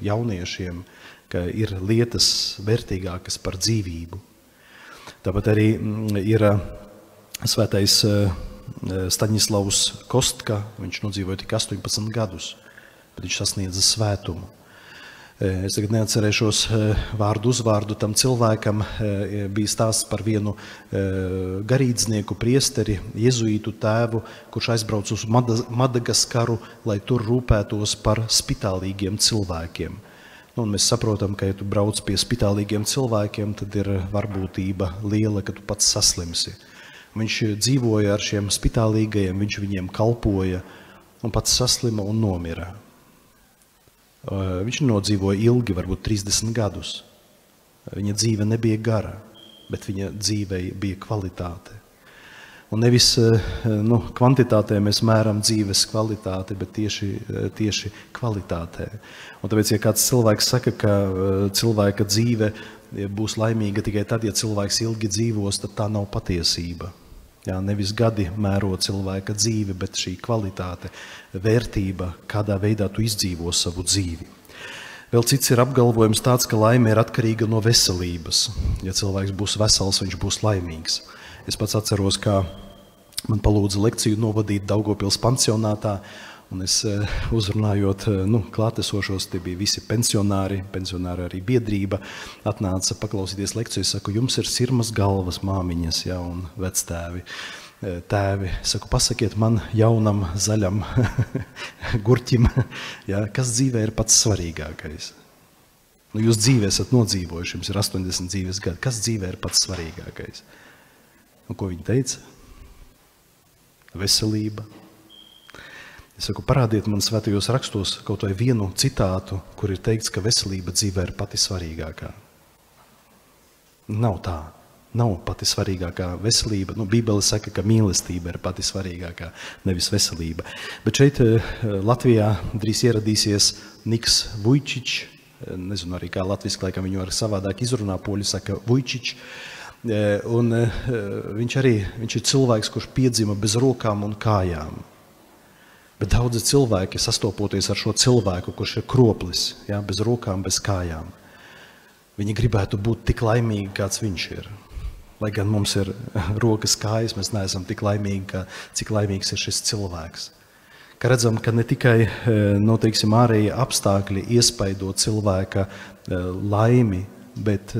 jauniešiem, ka ir lietas vērtīgākas par dzīvību. Tāpat arī ir svētais Staņislavs Kostka, viņš nodzīvoja tikai 18 gadus, bet viņš sasniedza svētumu. Es tagad neatcerēšos vārdu uzvārdu tam cilvēkam, bija stāsts par vienu garīdznieku priesteri, jezuītu tēvu, kurš aizbrauc uz Madagaskaru, lai tur rūpētos par spitālīgiem cilvēkiem. Un mēs saprotam, ka ja tu brauc pie spitālīgiem cilvēkiem, tad ir varbūtība liela, ka tu pats saslimsi. Viņš dzīvoja ar šiem spitālīgajiem, viņš viņiem kalpoja un pats saslima un nomira. Viņš nodzīvoja ilgi, varbūt 30 gadus. Viņa dzīve nebija gara, bet viņa dzīvei bija kvalitāte. Un nevis kvantitātē mēs mēram dzīves kvalitāti, bet tieši kvalitātē. Un tāpēc, ja kāds cilvēks saka, ka cilvēka dzīve būs laimīga tikai tad, ja cilvēks ilgi dzīvos, tad tā nav patiesība. Jā, nevis gadi mēro cilvēka dzīvi, bet šī kvalitāte, vērtība, kādā veidā tu izdzīvo savu dzīvi. Vēl cits ir apgalvojums tāds, ka laime ir atkarīga no veselības. Ja cilvēks būs vesels, viņš būs laimīgs. Es pats atceros, kā man palūdza lekciju novadīt Daugavpils pansionātā, un es uzrunājot klātesošos, tie bija visi pensionāri arī biedrība, atnāca paklausīties lekciju, es saku, jums ir sirmas galvas māmiņas, ja, un vectēvi, tēvi, saku, pasakiet man jaunam zaļam gurķim, ja, kas dzīvē ir pats svarīgākais. Jūs dzīvē esat nodzīvojuši, jums ir 80 dzīves gadi, kas dzīvē ir pats svarīgākais? Un ko viņi teica? Veselība. Es saku, parādiet man svētajos rakstos kaut vai vienu citātu, kur ir teikts, ka veselība dzīvē ir pati svarīgākā. Nav tā. Nav pati svarīgākā veselība. Bībele saka, ka mīlestība ir pati svarīgākā, nevis veselība. Bet šeit Latvijā drīz ieradīsies Niks Vujčič, nezinu arī kā latviski, laikam viņu var savādāk izrunā, poļi saka Vujčič, un viņš ir cilvēks, kurš piedzima bez rokām un kājām. Bet daudzi cilvēki, sastopoties ar šo cilvēku, kurš ir kroplis, ja, bez rokām, bez kājām, viņi gribētu būt tik laimīgi, kāds viņš ir. Lai gan mums ir rokas kājas, mēs neesam tik laimīgi, cik laimīgs ir šis cilvēks. Ka redzam, ka ne tikai ārējie apstākļi iespaido cilvēka laimi, bet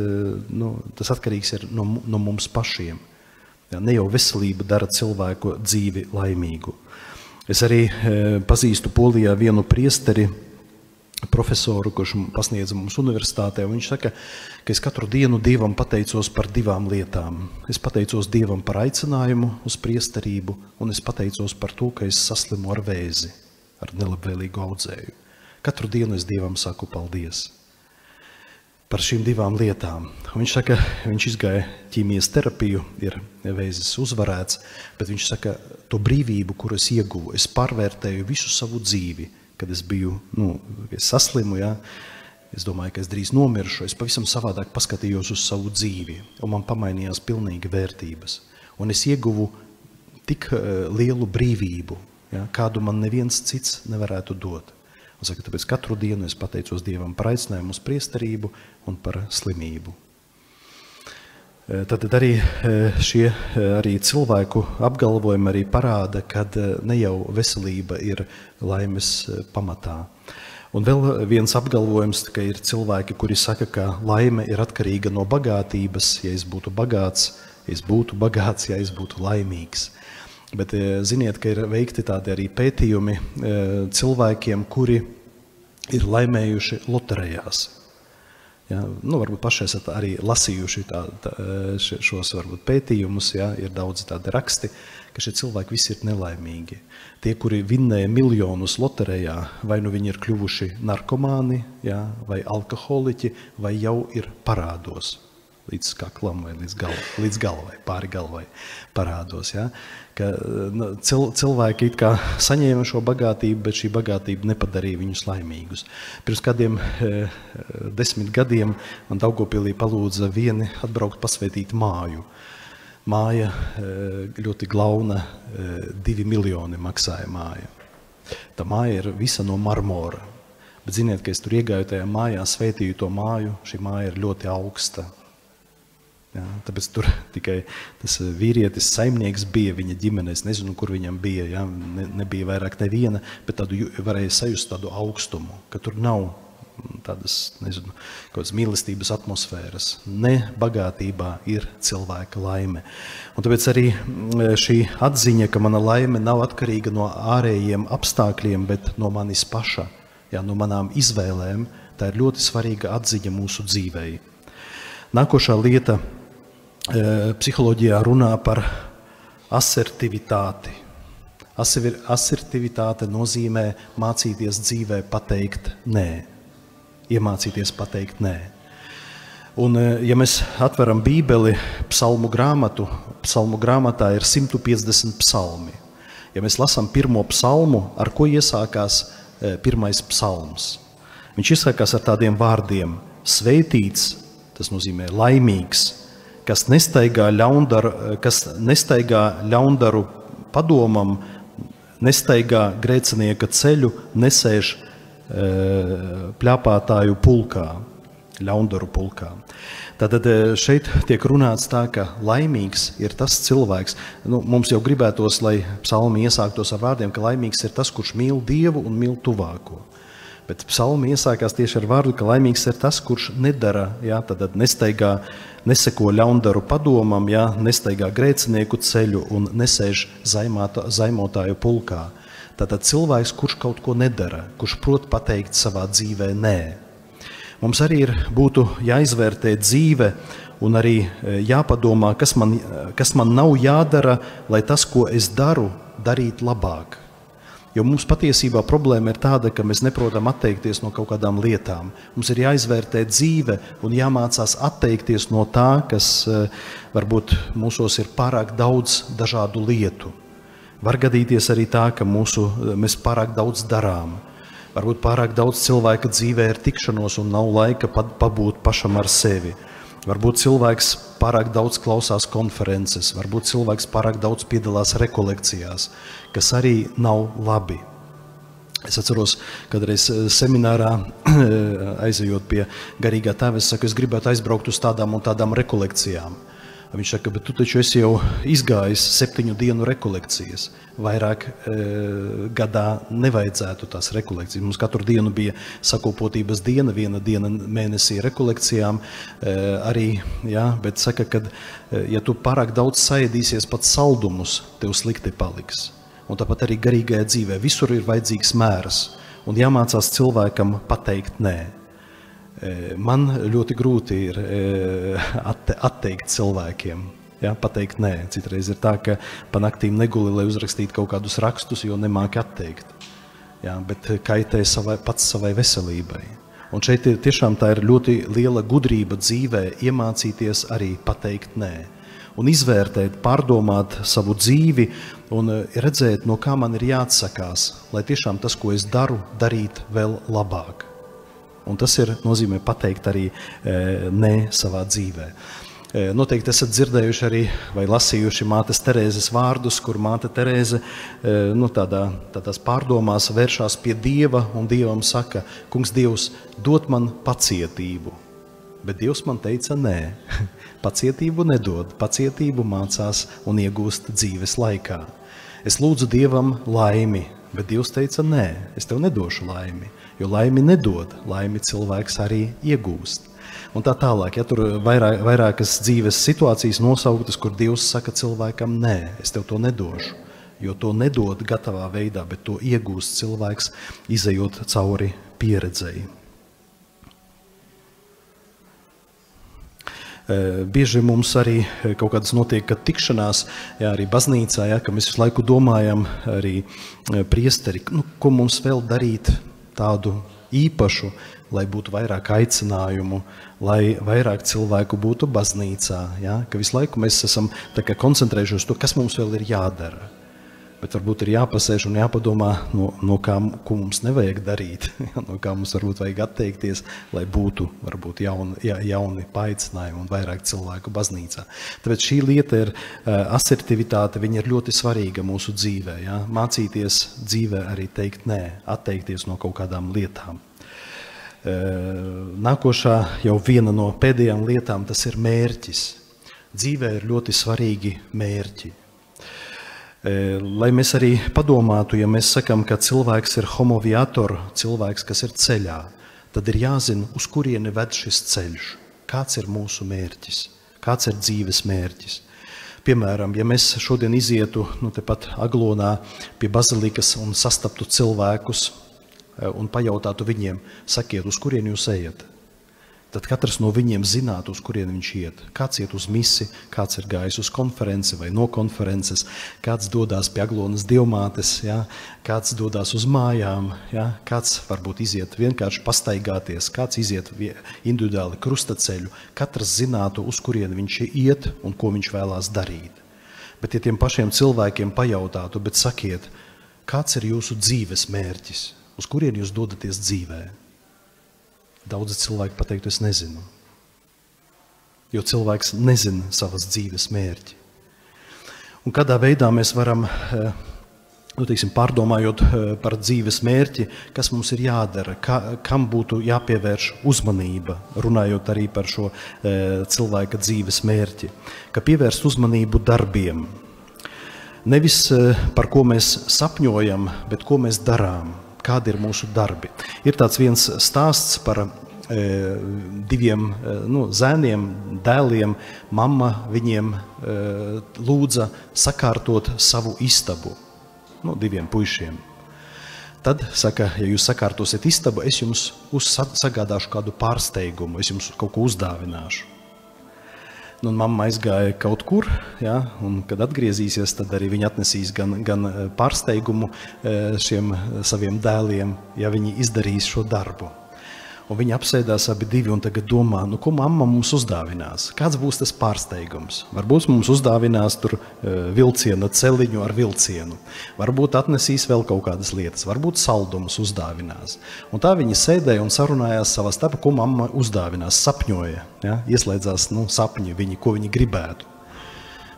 tas atkarīgs ir no mums pašiem. Ja, ne jau veselība dara cilvēku dzīvi laimīgu. Es arī pazīstu Polijā vienu priesteri, profesoru, kurš pasniedza mums universitātē, un viņš saka, ka es katru dienu Dievam pateicos par 2 lietām. Es pateicos Dievam par aicinājumu uz priesterību, un es pateicos par to, ka es saslimu ar vēzi, ar nelabvēlīgu audzēju. Katru dienu es Dievam saku paldies par šīm 2 lietām. Viņš saka, viņš izgāja ķīmijas terapiju, ir vēzis uzvarēts, bet viņš saka, to brīvību, kuru es ieguvu, es pārvērtēju visu savu dzīvi, kad es biju, es saslimu, ja, es domāju, ka es drīz nomiršu, es pavisam savādāk paskatījos uz savu dzīvi, un man pamainījās pilnīgi vērtības. Un es ieguvu tik lielu brīvību, ja, kādu man neviens cits nevarētu dot. Un saka, tāpēc katru dienu es pateicos Dievam par aicinājumu uz priesterību un par slimību. Tad arī šie cilvēku apgalvojumi arī parāda, kad ne jau veselība ir laimes pamatā. Un vēl viens apgalvojums, ka ir cilvēki, kuri saka, ka laime ir atkarīga no bagātības. Ja es būtu bagāts, ja es būtu laimīgs. Bet ziniet, ka ir veikti tādi arī pētījumi cilvēkiem, kuri ir laimējuši loterijās. Ja, varbūt paši esat arī lasījuši šos varbūt pētījumus, ja, ir daudz tādi raksti, ka šie cilvēki visi ir nelaimīgi. Tie, kuri vinnēja miljonus loterijā, vai nu viņi ir kļuvuši narkomāni, ja, vai alkoholiķi, vai jau ir parādos. Līdz kaklam vai līdz galvai, pāri galvai parādos. Ja? Ka cilvēki it kā saņēma šo bagātību, bet šī bagātība nepadarīja viņus laimīgus. Pirms kādiem 10 gadiem man Daugavpilī palūdza vieni atbraukt pasvētīt māju. Māja ļoti glauna, 2 miljoni maksāja māja. Tā māja ir visa no marmora. Bet ziniet, ka es tur iegāju tajā mājā, svētīju to māju, šī māja ir ļoti augsta. Jā, tāpēc tur tikai tas vīrietis, saimnieks bija viņa ģimenē, es nezinu, kur viņam bija, jā, nebija vairāk neviena, bet varēja sajust tādu augstumu, ka tur nav tādas, nezinu, kādas mīlestības atmosfēras. Ne bagātībā ir cilvēka laime. Un tāpēc arī šī atziņa, ka mana laime nav atkarīga no ārējiem apstākļiem, bet no manis paša, jā, no manām izvēlēm, tā ir ļoti svarīga atziņa mūsu dzīvei. Nākošā lieta, psiholoģijā runā par asertivitāti. Asertivitāte nozīmē mācīties dzīvē pateikt nē. Iemācīties pateikt nē. Un, ja mēs atveram Bībeli, psalmu grāmatā ir 150 psalmi. Ja mēs lasām pirmo psalmu, ar ko iesākās pirmais psalms? Viņš iesākās ar tādiem vārdiem: svētīts, tas nozīmē laimīgs, kas nestaigā ļaundaru padomam, nestaigā grēcinieka ceļu, nesēž pļāpātāju pulkā, ļaundaru pulkā. Tātad šeit tiek runāts tā, ka laimīgs ir tas cilvēks, mums jau gribētos, lai psalmi iesāktos ar vārdiem, ka laimīgs ir tas, kurš mīl Dievu un mīl tuvāko. Bet psalmi iesākās tieši ar vārdu, ka laimīgs ir tas, kurš nedara, jā, tad neseko ļaundaru padomam, jā, nestaigā grēcinieku ceļu un nesēž zaimotāju pulkā. Tātad cilvēks, kurš kaut ko nedara, kurš prot pateikt savā dzīvē nē. Mums arī būtu jāizvērtē dzīve un arī jāpadomā, kas man nav jādara, lai tas, ko es daru, darīt labāk. Jo mums patiesībā problēma ir tāda, ka mēs neprotam atteikties no kaut kādām lietām. Mums ir jāizvērtē dzīve un jāmācās atteikties no tā, kas varbūt mūsos ir pārāk daudz dažādu lietu. Var gadīties arī tā, ka mēs pārāk daudz darām. Varbūt pārāk daudz cilvēka dzīvē ir tikšanos un nav laika pabūt pašam ar sevi. Varbūt cilvēks pārāk daudz klausās konferences, varbūt cilvēks pārāk daudz piedalās rekolekcijās, kas arī nav labi. Es atceros, kādreiz seminārā, aizejot pie garīgā tēva, es saku, es gribētu aizbraukt uz tādām un tādām rekolekcijām. Viņš saka, bet tu taču esi jau izgājis 7 dienu rekolekcijas. Vairāk gadā nevajadzētu tās rekolekcijas. Mums katru dienu bija sakopotības diena, 1 diena mēnesī rekolekcijām arī, jā, bet saka, ka ja tu pārāk daudz saēdīsies pat saldumus, tev slikti paliks. Un tāpat arī garīgajā dzīvē. Visur ir vajadzīgs mērs un jāmācās cilvēkam pateikt nē. Man ļoti grūti ir atteikt cilvēkiem, ja, pateikt nē. Citreiz ir tā, ka pa naktīm neguli, lai uzrakstītu kaut kādus rakstus, jo nemāki atteikt. Ja, bet kaitē pats savai veselībai. Un šeit tiešām tā ir ļoti liela gudrība dzīvē iemācīties arī pateikt nē. Un izvērtēt, pārdomāt savu dzīvi un redzēt, no kā man ir jāatsakās, lai tiešām tas, ko es daru, darīt vēl labāk. Un tas nozīmē pateikt arī nē savā dzīvē. Noteikti esat dzirdējuši arī vai lasījuši mātes Terēzes vārdus, kur māte Terēze tādās pārdomās vēršās pie Dieva un Dievam saka, kungs Dievs, dod man pacietību. Bet Dievs man teica nē, pacietību nedod, pacietību mācās un iegūst dzīves laikā. Es lūdzu Dievam laimi, bet Dievs teica nē, es tev nedošu laimi. Jo laimi nedod, laimi cilvēks arī iegūst. Un tā tālāk, ja tur vairākas dzīves situācijas nosauktas, kur Dievs saka cilvēkam nē, es tev to nedošu. Jo to nedod gatavā veidā, bet to iegūst cilvēks, izejot cauri pieredzēji. Bieži mums arī kaut kādas notiek, kad tikšanās, arī baznīcā, ka mēs visu laiku domājam, arī priesteri, ko mums vēl darīt tādu īpašu, lai būtu vairāk aicinājumu, lai vairāk cilvēku būtu baznīcā, ka visu laiku mēs esam tā kā koncentrējušies uz to, kas mums vēl ir jādara. Bet varbūt ir jāpasēž un jāpadomā, no kā, ko mums nevajag darīt, no kā mums varbūt vajag atteikties, lai būtu varbūt jauni paaicinājumi un vairāk cilvēku baznīcā. Tāpēc šī lieta ir asertivitāte, viņa ir ļoti svarīga mūsu dzīvē. Mācīties dzīvē arī teikt nē, atteikties no kaut kādām lietām. Nākošā jau viena no pēdējām lietām, tas ir mērķis. Dzīvē ir ļoti svarīgi mērķi. Lai mēs arī padomātu, ja mēs sakam, ka cilvēks ir homo viator, cilvēks, kas ir ceļā, tad ir jāzina, uz kurieni ved šis ceļš, kāds ir mūsu mērķis, kāds ir dzīves mērķis. Piemēram, ja mēs šodien izietu tepat Aglonā pie bazilikas un sastaptu cilvēkus un pajautātu viņiem, sakiet, uz kurieni jūs ejat? Tad katrs no viņiem zinātu, uz kurieni viņš iet. Kāds iet uz misi, kāds ir gājis uz konferenci vai no konferences, kāds dodās pie Aglonas dievmātes, kāds dodās uz mājām, kāds varbūt iziet vienkārši pastaigāties, kāds iziet individuāli krustaceļu. Katrs zinātu, uz kurieni viņš iet un ko viņš vēlās darīt. Bet ja tiem pašiem cilvēkiem pajautātu, bet sakiet, kāds ir jūsu dzīves mērķis, uz kurieni jūs dodaties dzīvē? Daudzi cilvēki pateiktu, es nezinu, jo cilvēks nezina savas dzīves mērķi. Un kādā veidā mēs varam, pārdomājot par dzīves mērķi, kas mums ir jādara, kam būtu jāpievērš uzmanība, runājot arī par šo cilvēka dzīves mērķi, ka pievērst uzmanību darbiem. Nevis par ko mēs sapņojam, bet ko mēs darām. Kādi ir mūsu darbi. Ir tāds viens stāsts par diviem zēniem, dēliem. Mamma viņiem lūdza sakārtot savu istabu, diviem puišiem. Tad saka, ja jūs sakārtosiet istabu, es jums sagādāšu kādu pārsteigumu, es jums kaut ko uzdāvināšu. Mamma aizgāja kaut kur, un kad atgriezīsies, tad arī viņa atnesīs gan pārsteigumu šiem saviem dēliem, ja viņi izdarīs šo darbu. Un viņi apsēdās abi divi un tagad domā, ko mamma mums uzdāvinās? Kāds būs tas pārsteigums? Varbūt mums uzdāvinās tur vilciena celiņu ar vilcienu. Varbūt atnesīs vēl kaut kādas lietas. Varbūt saldumus uzdāvinās. Un tā viņi sēdēja un sarunājās savā starpā, ko mamma uzdāvinās, sapņoja. Ieslēdzās sapņi viņi, ko viņi gribētu.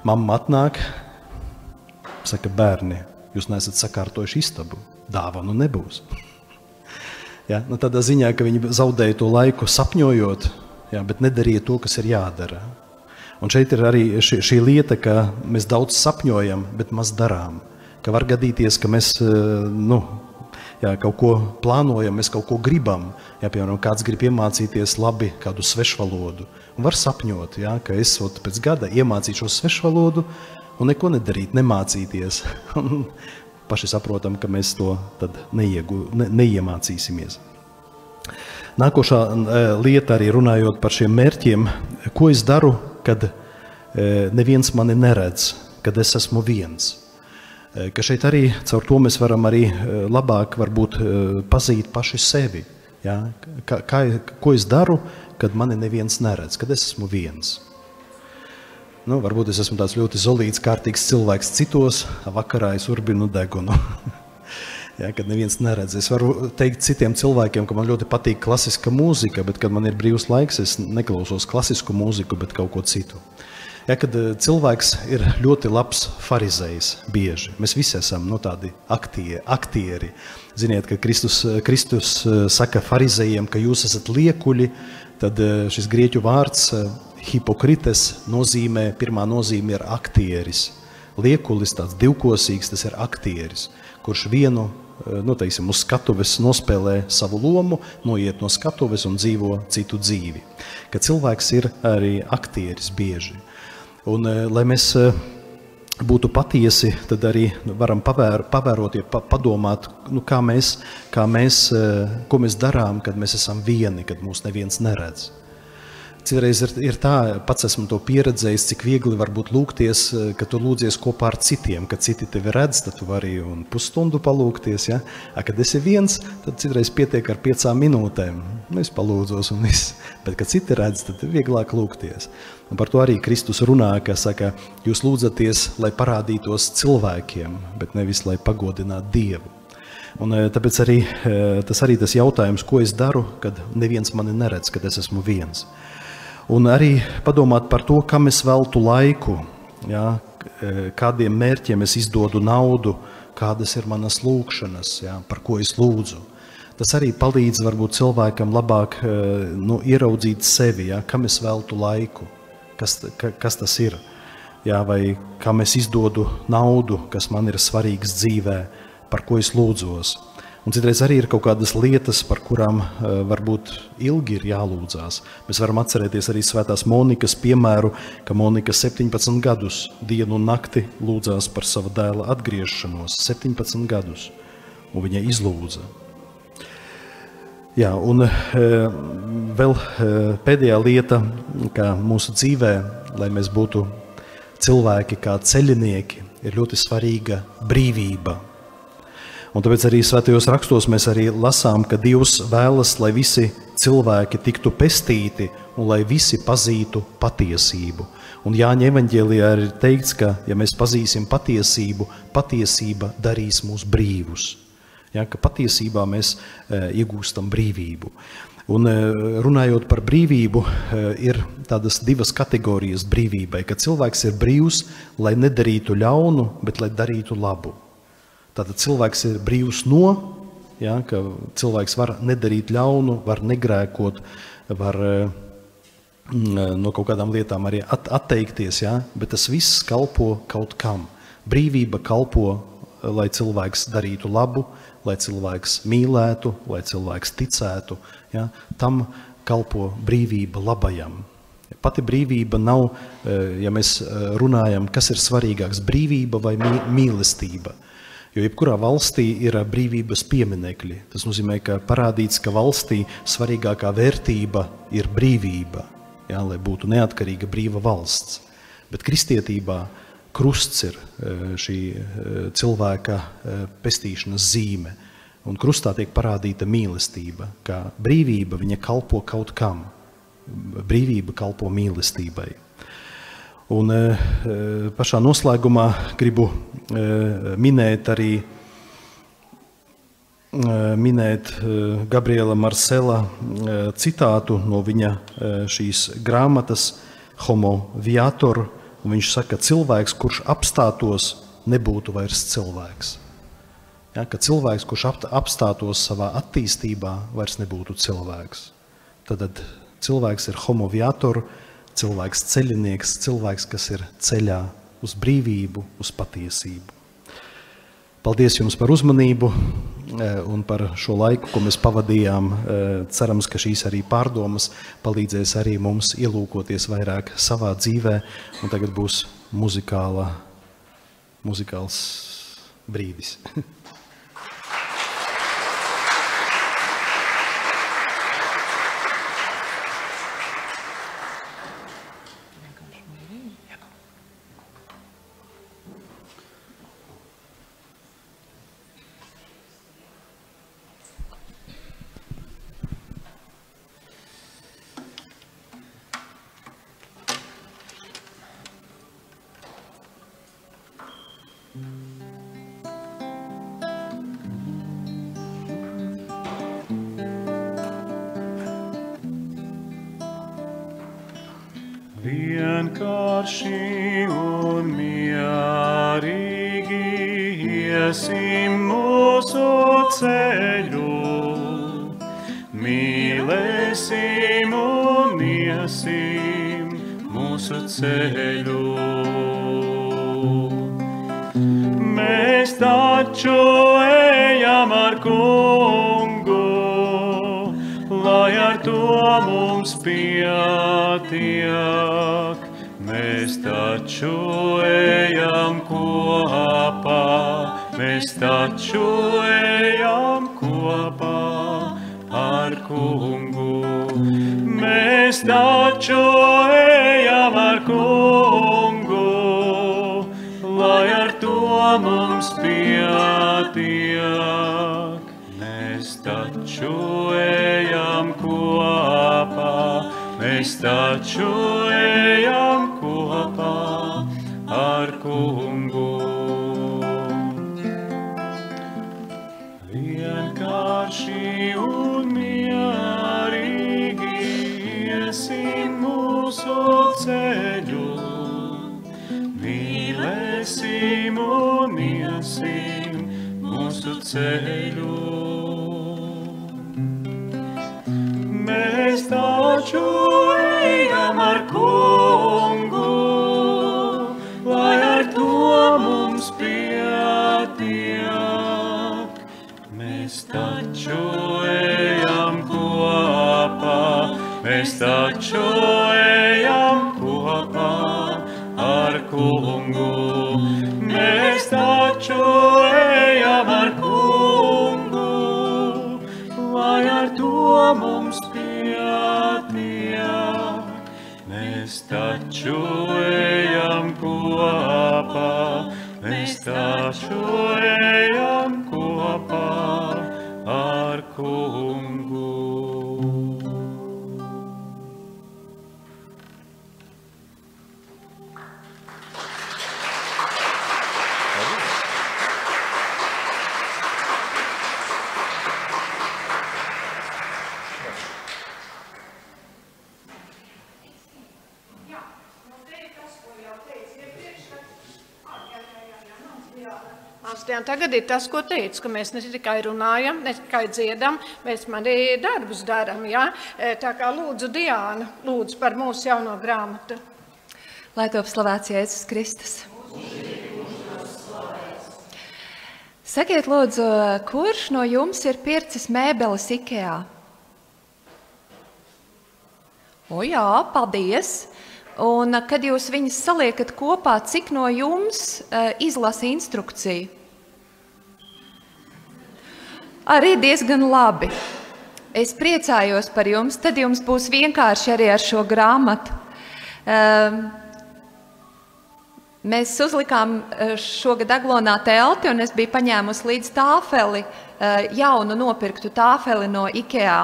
Mamma atnāk, saka, bērni, jūs neesat sakārtojuši istabu. Dāvanu nebūs. Tādā ziņā, ka viņi zaudēja to laiku sapņojot, bet nedarīja to, kas ir jādara. Un šeit ir arī šī lieta, ka mēs daudz sapņojam, bet maz darām. Ka var gadīties, ka mēs kaut ko plānojam, mēs kaut ko gribam. Piemēram, kāds grib iemācīties labi kādu svešvalodu. Un var sapņot, ka es pēc gada iemācīšos svešvalodu un neko nedarīt, nemācīties. Paši saprotam, ka mēs to tad neiemācīsimies. Nākošā lieta arī runājot par šiem mērķiem, ko es daru, kad neviens mani neredz, kad es esmu viens. Ka šeit arī caur to mēs varam arī labāk varbūt pazīt paši sevi. Ko es daru, kad mani neviens neredz, kad es esmu viens. Varbūt es esmu tāds ļoti zolīts, kārtīgs cilvēks citos, vakarā es urbinu degunu. Kad neviens neredz. Es varu teikt citiem cilvēkiem, ka man ļoti patīk klasiska mūzika, bet kad man ir brīvs laiks, es neklausos klasisku mūziku, bet kaut ko citu. Kad cilvēks ir ļoti labs farizejs bieži, mēs visi esam tādi aktieri. Ziniet, ka Kristus saka farizejiem, ka jūs esat liekuļi, tad šis grieķu vārds hipokrites nozīmē, pirmā nozīme ir aktieris. Liekulis, tāds divkosīgs, tas ir aktieris, kurš vienu, uz skatuves nospēlē savu lomu, noiet no skatuves un dzīvo citu dzīvi. Ka cilvēks ir arī aktieris bieži. Un lai mēs būtu patiesi, tad arī varam pavērot, padomāt, kā mēs, ko mēs darām, kad mēs esam vieni, kad mūs neviens neredz. Citreiz ir tā, pats esmu to pieredzējis, cik viegli var būt lūgties, ka tu lūdzies kopā ar citiem, kad citi tevi redz, tad tu vari un pusstundu palūgties, ja? Kad esi viens, tad citreiz pietiek ar 5 minūtēm. Es palūdzos un viss, bet kad citi redz, tad vieglāk lūgties. Un par to arī Kristus runā, ka saka, jūs lūdzaties, lai parādītos cilvēkiem, bet nevis, lai pagodinātu Dievu. Un tāpēc arī tas jautājums, ko es daru, kad neviens mani neredz, kad es esmu viens. Un arī padomāt par to, kam es veltu laiku, ja, kādiem mērķiem es izdodu naudu, kādas ir manas lūkšanas, ja, par ko es lūdzu. Tas arī palīdz varbūt cilvēkam labāk ieraudzīt sevi, ja, kam es veltu laiku, kas tas ir, ja, vai kam es izdodu naudu, kas man ir svarīgs dzīvē, par ko es lūdzos. Un citreiz arī ir kaut kādas lietas, par kurām varbūt ilgi ir jālūdzās. Mēs varam atcerēties arī svētās Monikas piemēru, ka Monika 17 gadus dienu un nakti lūdzās par sava dēla atgriešanos. 17 gadus. Un viņa izlūdza. Jā, un vēl pēdējā lieta, ka mūsu dzīvē, lai mēs būtu cilvēki kā ceļinieki, ir ļoti svarīga brīvība. Un tāpēc arī svētajos rakstos mēs arī lasām, ka Dievs vēlas, lai visi cilvēki tiktu pestīti un lai visi pazītu patiesību. Un Jāņa evaņģēlijā ir teikts, ka, ja mēs pazīsim patiesību, patiesība darīs mūs brīvus. Ja, ka patiesībā mēs iegūstam brīvību. Un runājot par brīvību, ir tādas 2 kategorijas brīvībai, ka cilvēks ir brīvs, lai nedarītu ļaunu, bet lai darītu labu. Tātad cilvēks ir brīvs ja, ka cilvēks var nedarīt ļaunu, var negrēkot, var no kaut kādām lietām arī atteikties, ja, bet tas viss kalpo kaut kam. Brīvība kalpo, lai cilvēks darītu labu, lai cilvēks mīlētu, lai cilvēks ticētu, ja, tam kalpo brīvība labajam. Pati brīvība nav, ja mēs runājam, kas ir svarīgāks, brīvība vai mīlestība. Jo jebkurā valstī ir brīvības pieminekļi. Tas nozīmē, ka parādīts, ka valstī svarīgākā vērtība ir brīvība, ja, lai būtu neatkarīga brīva valsts. Bet kristietībā krusts ir šī cilvēka pestīšanas zīme. Un krustā tiek parādīta mīlestība, ka brīvība viņa kalpo kaut kam. Brīvība kalpo mīlestībai. Un pašā noslēgumā gribu minēt Gabriela Marcela citātu no viņa šīs grāmatas Homo Viator. Un viņš saka, cilvēks, kurš apstātos, nebūtu vairs cilvēks. Ja, ka cilvēks, kurš apstātos savā attīstībā, vairs nebūtu cilvēks. Tad cilvēks ir Homo Viator, cilvēks ceļinieks, cilvēks, kas ir ceļā uz brīvību, uz patiesību. Paldies jums par uzmanību un par šo laiku, ko mēs pavadījām. Cerams, ka šīs arī pārdomas palīdzēs arī mums ielūkoties vairāk savā dzīvē. Un tagad būs muzikāls brīdis. Vienkārši un mierīgi iesim mūsu ceļu, mīlēsim un iesim mūsu ceļu. Mēs taču ejam ar Kungu, lai ar to mums pietiek. Mēs taču ejam kopā, mēs taču ejam kopā ar kungu. Mēs taču ejam ar kungu, lai ar to mums pietiek. Mēs taču ejam kopā, mēs taču ejam kopā ar kungu. Vienkārši un mierīgi iesim mūsu ceļu, mīlēsim un iesim mūsu ceļu. Mēs taču ejam ar kungu, lai ar to mums pietiek. Mēs taču ejam kopā, mēs taču ejam kopā ar kungu. Mēs taču ejam ar kungu, lai ar to mums pietiek. Mēs taču ejam kopā, mēs taču ejam kopā ar kungu. Tagad ir tas, ko teicu, ka mēs ne tikai runājam, ne tikai dziedam, mēs arī darbus darām. Ja? Tā kā lūdzu Diāna, lūdzu par mūsu jauno grāmatu. Lai top slavēts Jēzus Kristus. Sakiet, lūdzu, kurš no jums ir pircis mēbeles Ikea? O jā, paldies! Un kad jūs viņas saliekat kopā, cik no jums izlasa instrukciju? Arī diezgan labi. Es priecājos par jums, tad jums būs vienkārši arī ar šo grāmatu. Mēs uzlikām šogad Aglonā telti, un es biju paņēmusi līdz tāfeli, jaunu nopirktu tāfeli no Ikea.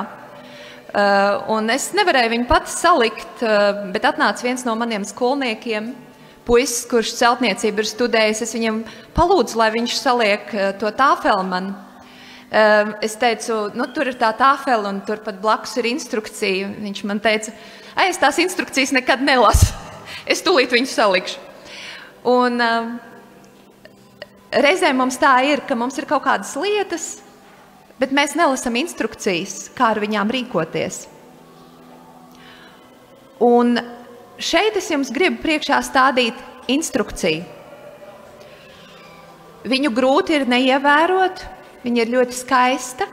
Un es nevarēju viņu pati salikt, bet atnāca viens no maniem skolniekiem, puisis, kurš celtniecību ir studējis. Es viņam palūdzu, lai viņš saliek to tāfeli man. Es teicu, nu, tur ir tā tāfeli, un tur pat blakus ir instrukcija. Viņš man teica, es tās instrukcijas nekad nelasu. Es tūlīt viņu salikšu. Un reizēm mums tā ir, ka mums ir kaut kādas lietas, bet mēs nelasam instrukcijas, kā ar viņām rīkoties. Un šeit es jums gribu priekšā stādīt instrukciju. Viņu grūti ir neievērot, viņa ir ļoti skaista,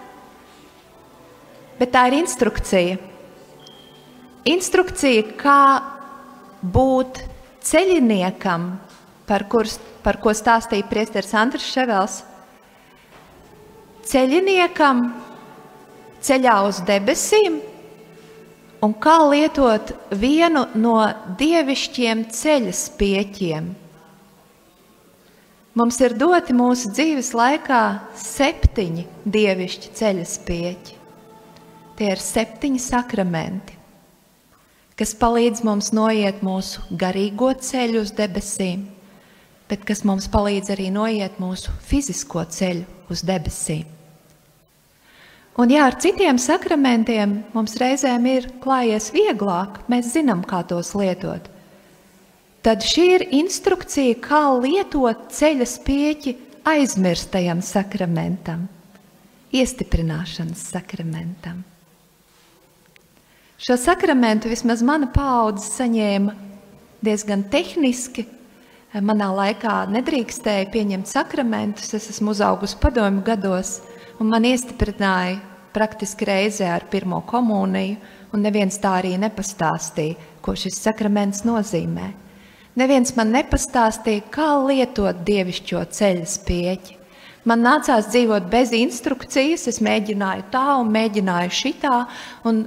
bet tā ir instrukcija. Instrukcija, kā būt ceļiniekam, par ko stāstīja priesteris Andris Ševels. Ceļiniekam ceļā uz debesīm un kā lietot vienu no dievišķiem ceļa spieķiem. Mums ir doti mūsu dzīves laikā 7 dievišķi ceļa spieķi. Tie ir 7 sakramenti, kas palīdz mums noiet mūsu garīgo ceļu uz debesīm, bet kas mums palīdz arī noiet mūsu fizisko ceļu uz debesīm. Un jā, ar citiem sakramentiem mums reizēm ir klājies vieglāk, mēs zinām, kā tos lietot. Tad šī ir instrukcija, kā lietot ceļa spieķi aizmirstajam sakramentam, iestiprināšanas sakramentam. Šo sakramentu vismaz mana paudze saņēma diezgan tehniski. Manā laikā nedrīkstēja pieņemt sakramentus, es esmu uzaugusi padomju gados, un man iestiprināja praktiski reizē ar pirmo komuniju, un neviens tā arī nepastāstīja, ko šis sakraments nozīmē. neviens man nepastāstīja, kā lietot dievišķo ceļa spieķi. Man nācās dzīvot bez instrukcijas, es mēģināju tā un mēģināju šitā, un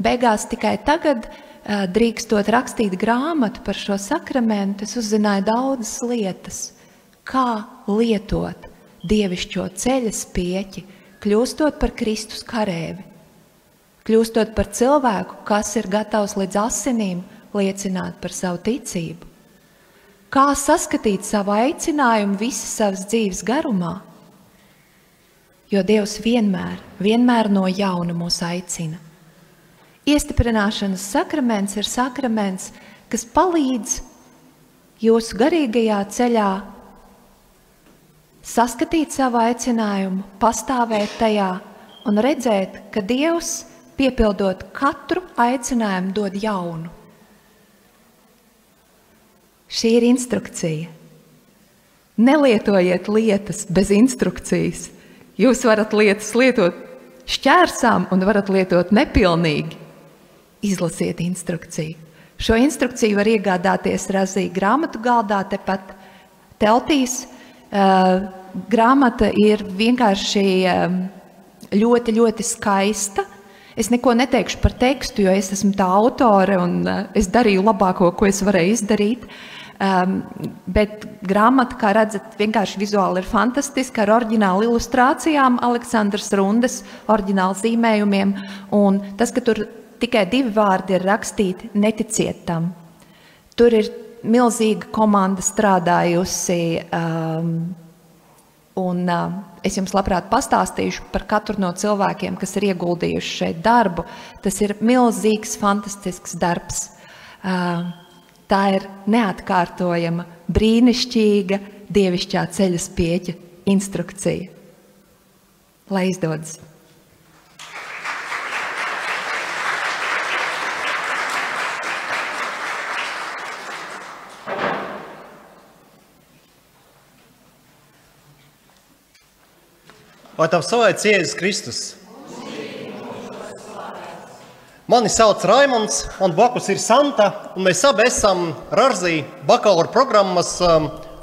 beigās tikai tagad, drīkstot rakstīt grāmatu par šo sakramentu, es uzzināju daudzas lietas, kā lietot dievišķo ceļa spieķi, kļūstot par Kristus karēvi, kļūstot par cilvēku, kas ir gatavs līdz asinīm liecināt par savu ticību. Kā saskatīt savu aicinājumu visas savas dzīves garumā? Jo Dievs vienmēr no jauna mūs aicina. Iestiprināšanas sakraments ir sakraments, kas palīdz jūsu garīgajā ceļā saskatīt savu aicinājumu, pastāvēt tajā un redzēt, ka Dievs, piepildot katru aicinājumu, dod jaunu. Šī ir instrukcija. Nelietojiet lietas bez instrukcijas. Jūs varat lietas lietot šķērsām un varat lietot nepilnīgi. Izlasiet instrukciju. Šo instrukciju var iegādāties Razī grāmatu galdā, tepat teltīs. Grāmata ir vienkārši ļoti, ļoti skaista. Es neko neteikšu par tekstu, jo es esmu tā autore un es darīju labāko, ko es varēju izdarīt. Bet grāmata, kā redzat, vienkārši vizuāli ir fantastiska, ar oriģinālu ilustrācijām, Aleksandrs Rundes oriģinālu zīmējumiem, un tas, ka tur tikai 2 vārdi ir rakstīti, neticiet tam. Tur ir milzīga komanda strādājusi, un es jums labprāt pastāstīšu par katru no cilvēkiem, kas ir ieguldījuši šeit darbu. Tas ir milzīgs, fantastisks darbs. Tā ir neatkārtojama, brīnišķīga, dievišķā ceļa spieķa instrukcija. Lai izdodas! Vai tavs slavēts Jēzus Kristus? Mani sauc Raimonds, un blakus ir Santa, un mēs abi esam Razī bakalaura programmas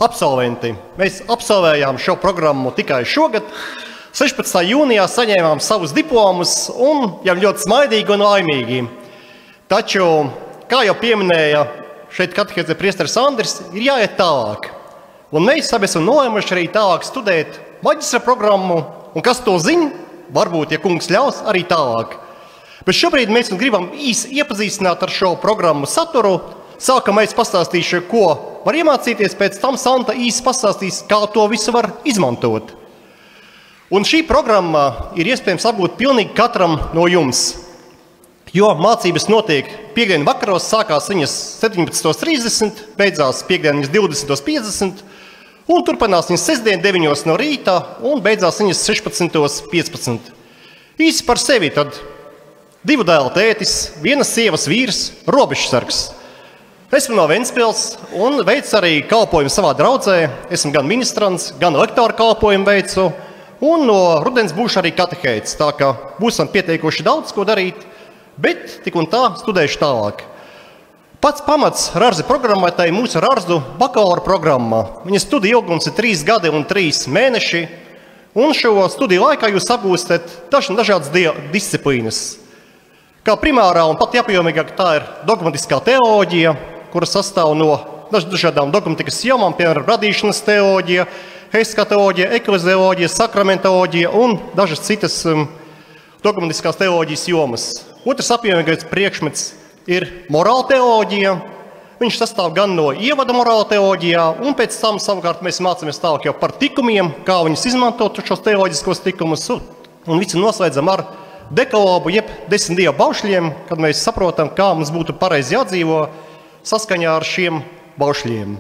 absolventi. Mēs absolvējām šo programmu tikai šogad. 16. jūnijā saņēmām savus diplomus un jau ļoti smaidīgi un laimīgi. Taču, kā jau pieminēja šeit katehēze priesteris Andris, ir jāiet tālāk. Un mēs abi esam nolēmuši arī tālāk studēt maģistra programmu, un kas to zina, varbūt, ja kungs ļaus, arī tālāk. Bet šobrīd mēs gribam īsi iepazīstināt ar šo programmu saturu. Sākumā es pastāstīšu, ko var iemācīties, pēc tam Santa īsi pastāstīs, kā to visu var izmantot. Un šī programma ir iespējams apgūt pilnīgi katram no jums. Jo mācības notiek piekdien vakaros, sākās viņas 17:30, beidzās piekdien viņas 20:50, un turpinās viņas sestdien 9 no rīta, un beidzās viņas 16:15. Īsi par sevi tad 2 dēlu tētis, 1 sievas vīrs, robežsargs. Esmu no Ventspils un veicu arī kalpojumu savā draudzē. Esmu gan ministrants, gan lektora kalpojumu veicu, un no rudens būšu arī katehēts, tā ka būsim pieteikuši daudz ko darīt, bet tik un tā studēšu tālāk. Pats pamats Rarzi programmai tai mūsu Rarzu bakalaura programmā. Viņa studija ilgums ir 3 gadi un 3 mēneši, un šo studiju laikā jūs apgūstat dažādas disciplīnas. Kā primārā un pat apjomīgāk tā ir dogmatiskā teoloģija, kura sastāv no dažādām dogmatikas jomām, piemēram, radīšanas teoloģija, eskatoloģija, eklezioloģija, sakramentoloģija un dažas citas dogmatiskās teoloģijas jomas. Otrs apjomīgais priekšmets ir morāla teoloģija. Viņš sastāv gan no ievada morāla teoloģijā, un pēc tam savukārt mēs mācāmies tālāk jau par tikumiem, kā viņus izmantot šos teoloģiskos tikumus, un visu noslēdzam ar dekalogu, jeb 10 dievu baušļiem, kad mēs saprotam, kā mums būtu pareizi jādzīvo saskaņā ar šiem baušļiem.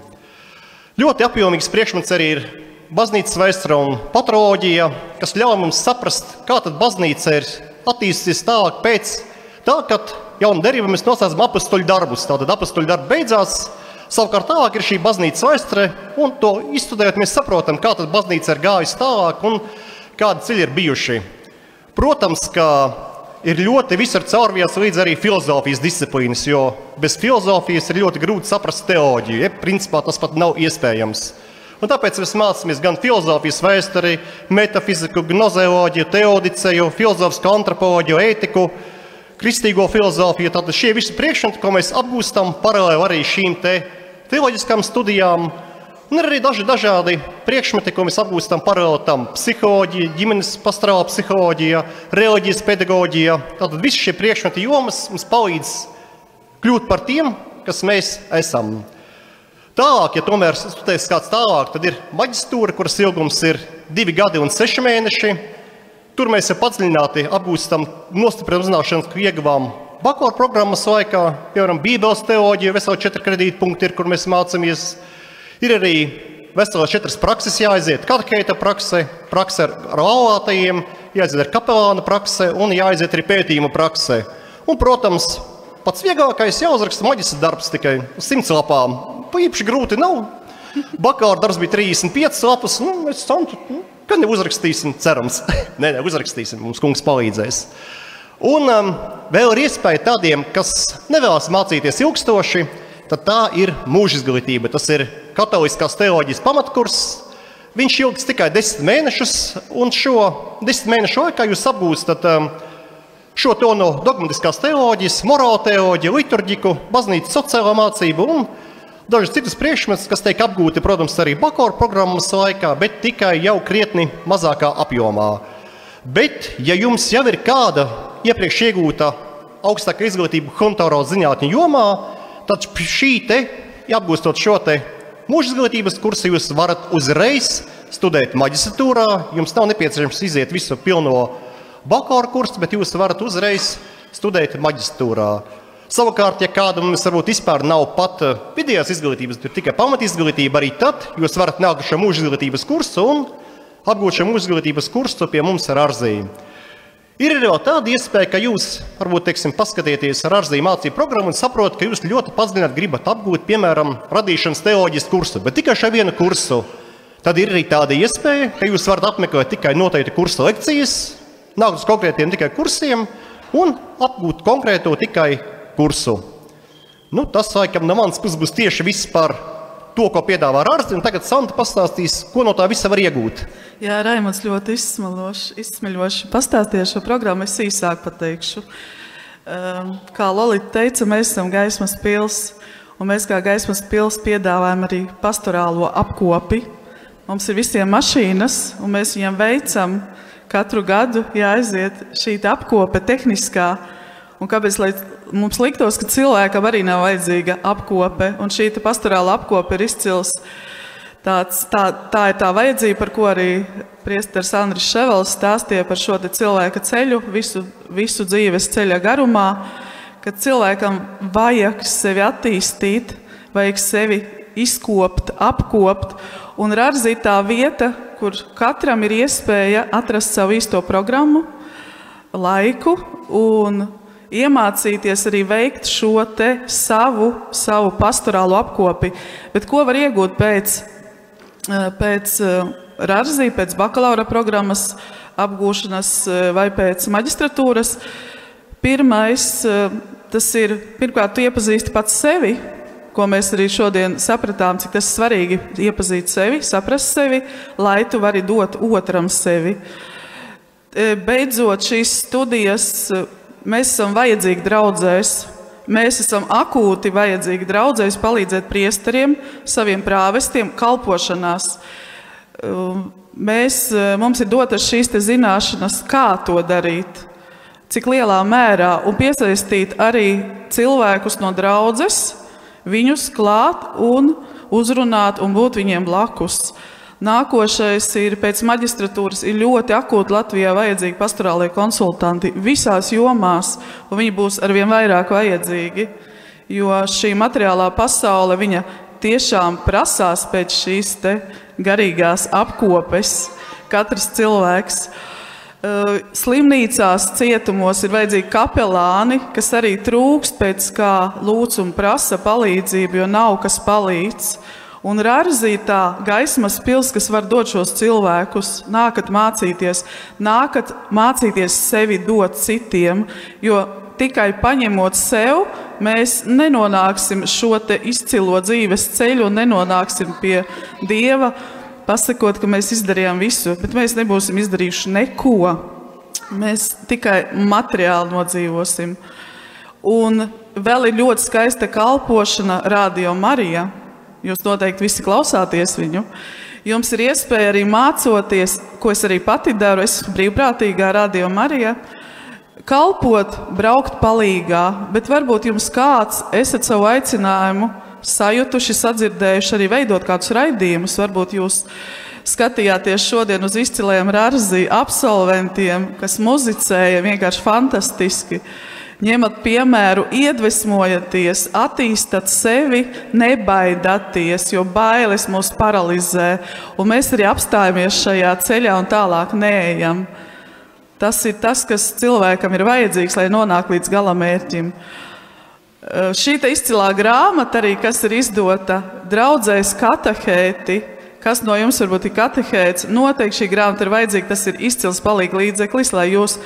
Ļoti apjomīgs priekšmets arī ir baznīcas vēsture un patroloģija, kas ļauj mums saprast, kā tad baznīca ir attīstīsies tālāk pēc tā, kad jaunu derību mēs noslēdzam apostoļu darbus. Tātad apostoļu darbi beidzās, savukārt tālāk ir šī baznīcas vēsture, un to izstudējot mēs saprotam, kā tad baznīca ir gājusi tālāk un kādi ceļi ir bijuši. Protams, ka ir ļoti visur caurvijās līdz arī filozofijas disciplīnas, jo bez filozofijas ir ļoti grūti saprast teoloģiju. Principā tas pat nav iespējams. Un tāpēc mēs mācāmies gan filozofijas vēsturi, metafiziku, gnozeoloģiju, teodiceju, filozofisko antropoloģiju, ētiku, kristīgo filozofiju. Tātad šie visi priekšmeti, ko mēs apgūstam paralēli arī šīm teoloģiskām studijām. Un ir arī dažādi priekšmeti, ko mēs apgūstam paralēli tam. Psiholoģija, ģimenes pastorāla psiholoģija, reliģijas pedagoģija. Tātad visi šie priekšmeti jomas mums palīdz kļūt par tiem, kas mēs esam. Tālāk, ja tomēr studēs kāds tālāk, tad ir maģistūra, kuras ilgums ir 2 gadi un 6 mēneši. Tur mēs jau padziļināti apgūstam nostiprinājumu zināšanas, ko ieguvām bakalaura programmas laikā. Piemēram, Bībeles teoloģija, veseli 4 kredītpunkti ir, kur mēs mācāmies. Ir arī veseli 4 prakses jāaiziet. Katehēta prakse ar laulātajiem, jāaiziet ar kapelāna prakse un jāaiziet arī pētījuma prakse. Un, protams, pats vieglākais jāuzraksta maģistra darbs tikai 100 lapām. Īpaši grūti nav. Bakalaura darbs bija 35 lapas. Mēs kad neuzrakstīsim, cerams. Nē, uzrakstīsim, mums kungs palīdzēs. Un vēl ir iespēja tādiem, kas nevēlas mācīties ilgstoši, tad tā ir mūža izglītība. Tas ir katoliskās teoloģijas pamatkurs. Viņš ilgs tikai 10 mēnešus, un šo 10 mēnešu laikā jūs apgūstat šo to no dogmatiskās teoloģijas, morāla teoloģiju, liturģiku, baznīcas sociālā mācību un dažas citas priekšmetus, kas tiek apgūti, protams, arī bakalaura programmas laikā, bet tikai jau krietni mazākā apjomā. Bet, ja jums jau ir kāda iepriekš iegūta augstākā izglītība humanitāro zinātņu jomā, tad apgūstot šo mūža izglītības kursu, jūs varat uzreiz studēt maģistratūrā. Jums nav nepieciešams iziet visu pilno bakalaura kursu, bet jūs varat uzreiz studēt maģistratūrā. Savukārt, ja kāda mums varbūt vispār nav pat vidējās izglītības, bet tikai pamatizglītība, arī tad jūs varat nākt šo mūža izglītības kursu un apgūt šo mūža izglītības kursu pie mums ar Arzī. Ir arī tāda iespēja, ka jūs varbūt, paskatieties ar Arzī mācību programmu un saprotat, ka jūs ļoti padziļināt gribat apgūt, piemēram, radīšanas teoloģijas kursu, bet tikai šo vienu kursu. Tad ir arī tāda iespēja, ka jūs varat apmeklēt tikai noteikti kursa lekcijas, nākt uz konkrētiem tikai kursiem un apgūt konkrēto tikai kursu. Tas, laikam, no manas puses būs tieši viss par to, ko piedāvā Arzi, un tagad Santa pastāstīs, ko no tā visa var iegūt. Jā, Raimonds ļoti izsmeļoši pastāstīja šo programmu, es īsāk pateikšu. Kā Lolita teica, mēs esam Gaismas pils, un mēs kā Gaismas pils piedāvājam arī pastorālo apkopi. Mums ir visiem mašīnas, un mēs viņiem veicam katru gadu jāaiziet šī apkope tehniskā, un kāpēc, lai mums liktos, ka cilvēkam arī nav vajadzīga apkope, un šī pastorāla apkope ir izcils. Tā ir tā vajadzība, par ko arī priesteris Andris Ševels stāstīja par šo cilvēka ceļu, visu dzīves ceļa garumā, kad cilvēkam vajag sevi attīstīt, vajag sevi izkopt, apkopt, un Arzī tā vieta, kur katram ir iespēja atrast savu īsto programmu, laiku un iemācīties arī veikt šo savu pastorālo apkopi. Bet ko var iegūt pēc Arzī, pēc bakalaura programmas apgūšanas vai pēc maģistratūras? Pirmais, tas ir, pirmkārt, tu iepazīsti pats sevi, ko mēs arī šodien sapratām, cik tas svarīgi iepazīt sevi, saprast sevi, lai tu vari dot otram sevi. Beidzot šīs studijas, mēs esam vajadzīgi draudzēs, mēs esam akūti vajadzīgi draudzēs palīdzēt priesteriem, saviem prāvestiem, kalpošanās. Mums ir dotas šīs zināšanas, kā to darīt, cik lielā mērā, un piesaistīt arī cilvēkus no draudzes, viņus klāt un uzrunāt un būt viņiem blakus. Nākošais ir pēc maģistratūras ir ļoti akūti Latvijā vajadzīgi pastorālie konsultanti visās jomās, un viņi būs arvien vairāk vajadzīgi, jo šī materiālā pasaule, viņa tiešām prasās pēc šīs garīgās apkopes, katrs cilvēks. Slimnīcās, cietumos ir vajadzīgi kapelāni, kas arī trūkst pēc kā lūdz un prasa palīdzību, jo nav kas palīdz. Un Rārzī tā gaismas pils, kas var dot šos cilvēkus, nākat mācīties sevi dot citiem, jo tikai paņemot sev, mēs nenonāksim šo te izcilo dzīves ceļu un nenonāksim pie Dieva, pasakot, ka mēs izdarījām visu, bet mēs nebūsim izdarījuši neko. Mēs tikai materiāli nodzīvosim. Un vēl ir ļoti skaista kalpošana Radio Marija. Jūs noteikti visi klausāties viņu. Jums ir iespēja arī mācoties, ko es arī pati daru, es brīvprātīgā Radio Marija, kalpot, braukt palīgā, bet varbūt jums kāds esat savu aicinājumu sajutuši, sadzirdējuši arī veidot kādus raidījumus, varbūt jūs skatījāties šodien uz izcilējiem Rārzī absolventiem, kas muzicēja vienkārši fantastiski. Ņemat piemēru, iedvesmojaties, attīstat sevi, nebaidaties, jo bailes mūs paralizē, un mēs arī apstājamies šajā ceļā un tālāk neejam. Tas ir tas, kas cilvēkam ir vajadzīgs, lai nonāk līdz galamērķim. Šī te izcilā grāmata arī, kas ir izdota draudzēs katehēti, kas no jums varbūt ir katehēts, noteikti šī grāmata ir vajadzīga, tas ir izcils palīga līdzeklis, lai jūs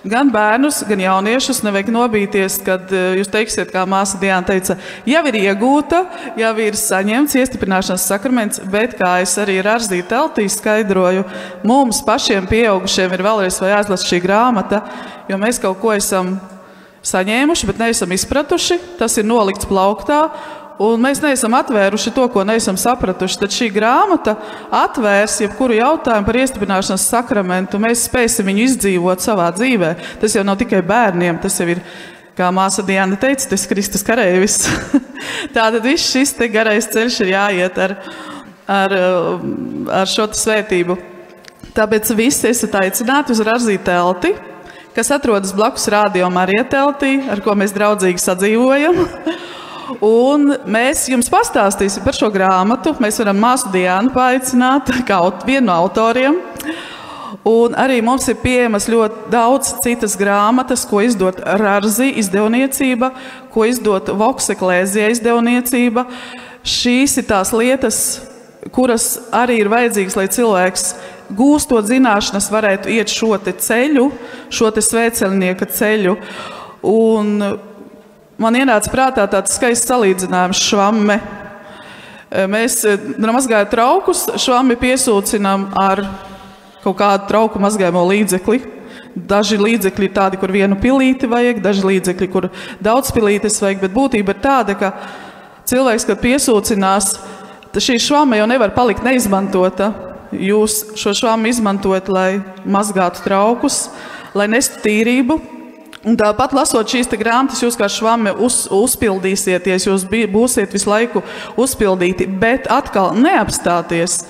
gan bērnus, gan jauniešus nevajag nobīties, kad jūs teiksiet, kā māsa Diana teica, jau ir iegūta, jau ir saņemts iestiprināšanas sakraments, bet, kā es arī Rārzī teltī skaidroju, mums pašiem pieaugušiem ir vēlreiz jāizlasa šī grāmata, jo mēs kaut ko esam saņēmuši, bet neesam izpratuši, tas ir nolikts plauktā, un mēs neesam atvēruši to, ko neesam sapratuši. Tad šī grāmata atvērs jebkuru jautājumu par iestiprināšanas sakramentu. Mēs spēsim viņu izdzīvot savā dzīvē. Tas jau nav tikai bērniem, tas jau ir, kā māsa Diana teica, tas Kristus kareivis. Tātad viss šis te garais ceļš ir jāiet ar šo svētību. Tāpēc visi esat aicināti uz Rārzī telti, kas atrodas blakus Radio Marija teltī, ar ko mēs draudzīgi sadzīvojam. Un mēs jums pastāstīsim par šo grāmatu. Mēs varam māsu Diānu paaicināt kā vienu no autoriem. Un arī mums ir pieejamas ļoti daudz citas grāmatas, ko izdot Rārzī izdevniecība, ko izdot Vox Ecclesia izdevniecība. Šīs ir tās lietas, kuras arī ir vajadzīgas, lai cilvēks gūstot zināšanas varētu iet šo te ceļu, šo te svētceļnieka ceļu. Un man ienāca prātā tāds skaists salīdzinājums švamme. Mēs mazgājot traukus, švammi piesūcinām ar kaut kādu trauku mazgājamo līdzekli. Daži līdzekļi ir tādi, kur vienu pilīti vajag, daži līdzekļi, kur daudz pilītes vajag, bet būtība ir tāda, ka cilvēks, kad piesūcinās, šī švama jau nevar palikt neizmantota. Jūs šo švamu izmantojat, lai mazgātu traukus, lai nestu tīrību. Un tāpat lasot šīs te grāmatas, jūs kā švame uzpildīsieties, jūs būsiet visu laiku uzpildīti, bet atkal neapstāties.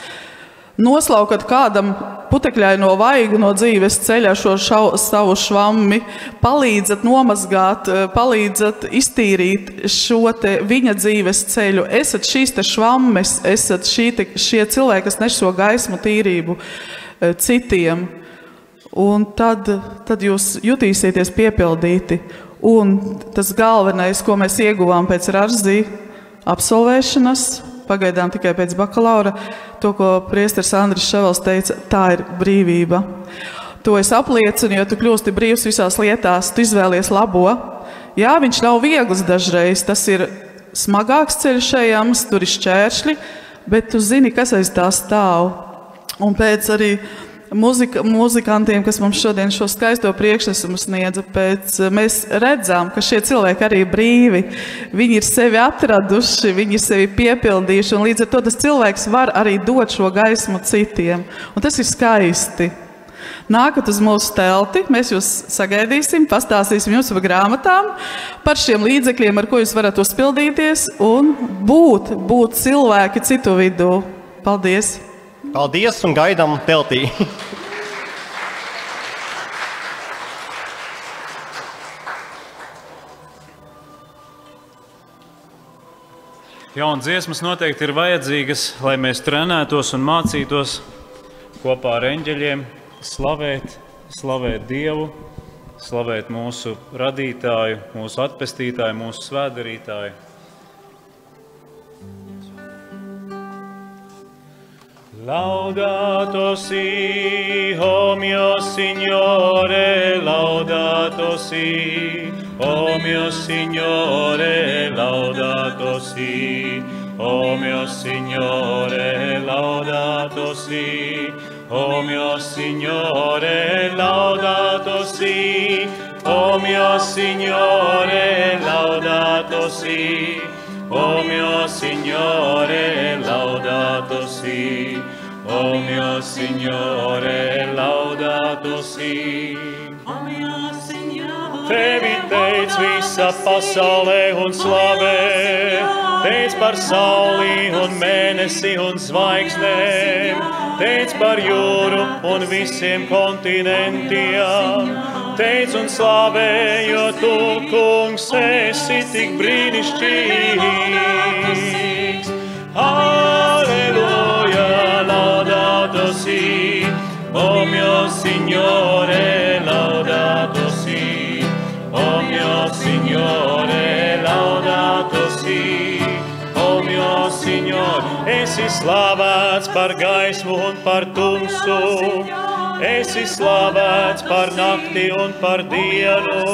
Noslaukat kādam putekļaino vaigu no dzīves ceļa šo savu švammi, palīdzat nomazgāt, palīdzat iztīrīt šo te viņa dzīves ceļu. Esat šīs te švammes, esat šie cilvēki, kas nes šo gaismu tīrību citiem. Un tad jūs jutīsieties piepildīti. Un tas galvenais, ko mēs ieguvām pēc Rārzī absolvēšanas, pagaidām tikai pēc bakalaura, to, ko priesteris Andris Ševels teica, tā ir brīvība. To es apliecinu, jo tu kļūsti brīvs visās lietās, tu izvēlies labo. Jā, viņš nav viegls dažreiz, tas ir smagāks ceļš ejams, tur ir šķēršļi, bet tu zini, kas aiz tā stāv. Un pēc arī muzikantiem, kas mums šodien šo skaisto priekšnesumu sniedza, mēs redzam, ka šie cilvēki arī ir brīvi. Viņi ir sevi atraduši, viņi ir sevi piepildījuši, un līdz ar to tas cilvēks var arī dot šo gaismu citiem. Un tas ir skaisti. Nākat uz mūsu telti, mēs jūs sagaidīsim, pastāstīsim jums par grāmatām, par šiem līdzekļiem, ar ko jūs varat uzpildīties un būt cilvēki citu vidū. Paldies! Paldies un gaidām teltī! Jā, un dziesmas noteikti ir vajadzīgas, lai mēs trenētos un mācītos kopā ar eņģeļiem slavēt Dievu, slavēt mūsu radītāju, mūsu atpestītāju, mūsu svētdarītāju. Laudato si, o mio Signore, laudato si, o mio Signore, laudato si, o mio Signore, laudato si, o mio Signore, laudato si, o mio Signore, laudato si, o mio Signore, laudato si, o mio Signore, laudato si. Tevi teic visa pasaulē un slavē, teic par sauli un mēnesi un zvaigznēm, teic par jūru un visiem kontinentiem, teic un slavē, jo tu, kungs, esi tik brīnišķīgs. Alleluja, laudato si, o mio Signore, laudato si, o mio Signore, laudato si, o mio Signore, esi slavēts par gaismu un par tumsu, esi slavēts par nakti un par dienu,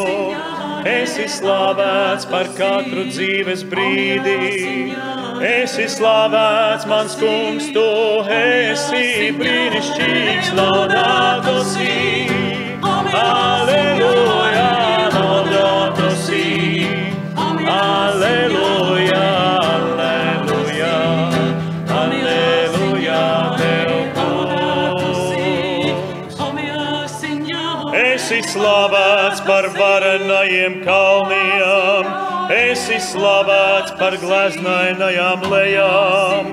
esi slavēts par katru dzīves brīdi, esi slavēts mans kungs, tu esi brīnišķīgs, laudato si, alleluja, laudato si, alleluja, alleluja, alleluja, tev kungs. Esi slavēts par varenajiem kalniem, esi slavēts par gleznainajām lejām,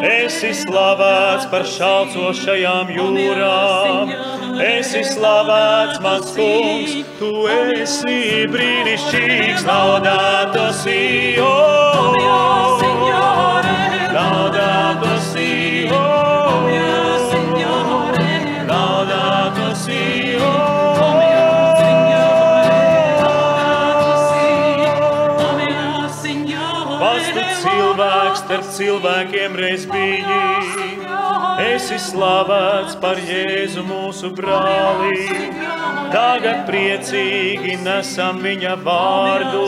esi slavēts par šalcošajām jūrām, esi slavēts mans kungs, tu esi brīnišķīgs, laudato si, o mio Signore, laudato si, o mio Signore, laudato si, o cilvēks starp cilvēkiem reiz biji, esi slavēts par Jēzu mūsu brāli, tagad priecīgi nesam viņa vārdu,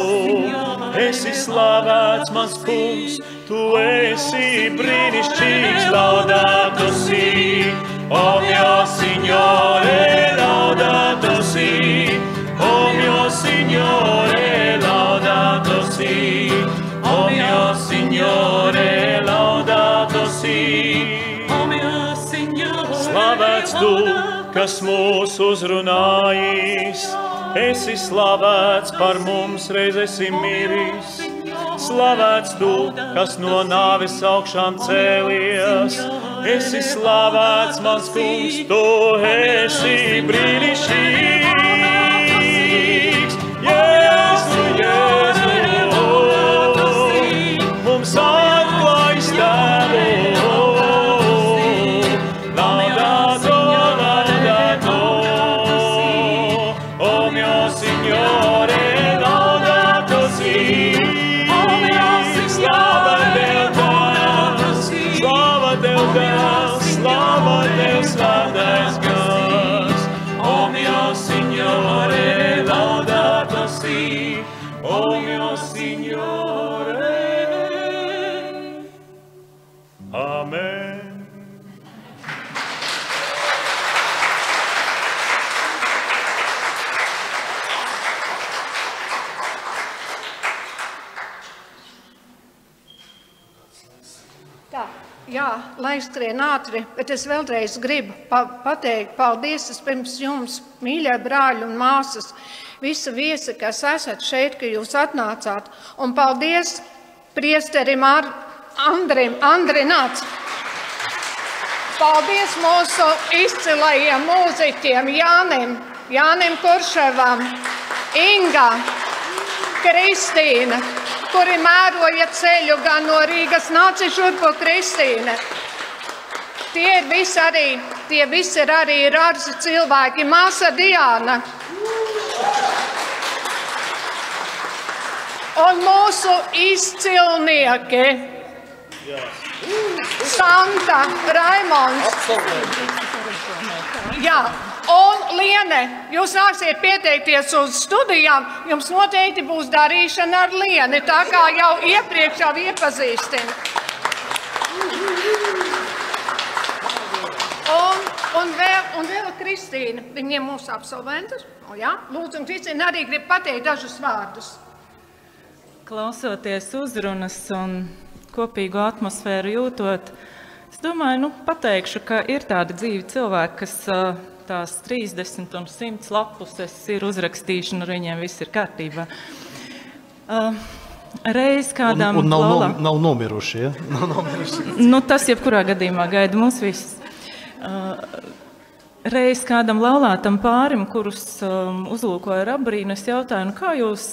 esi slavēts mans kungs, tu esi brīnišķīgs, laudato si, o mio Signore, laudato si, o mio Signore, laudato si, o mio Signore, laudato si, o mio Signore. Slavēts tu, kas mūs uzrunājis, esi slavēts par mums, reiz esi miris. Slavēts tu, kas no nāves augšām cēlies, esi slavēts mans kungs, tu esi brīnišķīgs. Jēzu, Jēzu, mums atklājis tevu, laudato, laudato, o mio Signore, laudato si, slava Tev, slava Tev, slava Tev, svētais gars, o mio Signore, laudato si, o mio Signore. Amen. Tā, jā, lai skrien ātri, bet es vēlreiz gribu pateikt paldies pirms jums, mīļie brāļi un māsas, visi viesi, kas esat šeit, ka jūs atnācāt. Un paldies priesterim Andri nāc. Paldies mūsu izcilajiem mūziķiem Jānim Kurševam, Inga, Kristīna, kuri mēroja ceļu gan no Rīgas nāci šurpu Kristīne. Tie visi ir arī rārzi cilvēki, māsa Diana. Un mūsu izcilnieki. Santa, Raimonds. Jā, un Liene, jūs nāksiet pieteikties uz studijām, jums noteikti būs darīšana ar Lieni, tā kā jau iepriekš jau iepazīstina. Un vēl Kristīna, viņiem mūsu absolventus. Jā, lūdzu, un Kristīna arī grib pateikt dažus vārdus. Klausoties uzrunas un kopīgu atmosfēru jūtot, es domāju, pateikšu, ka ir tādi dzīvi cilvēki, kas tās 30 un 100 lapuses ir uzrakstījuši, un ar viņiem viss ir kārtībā. Reiz kādam un nav nomiruši, ja? Nav nomiruši. Tas jebkurā gadījumā gaida mūs visus. Reiz kādam laulātam pārim, kurus uzlūkoja ar abrīnu, es jautāju, kā jūs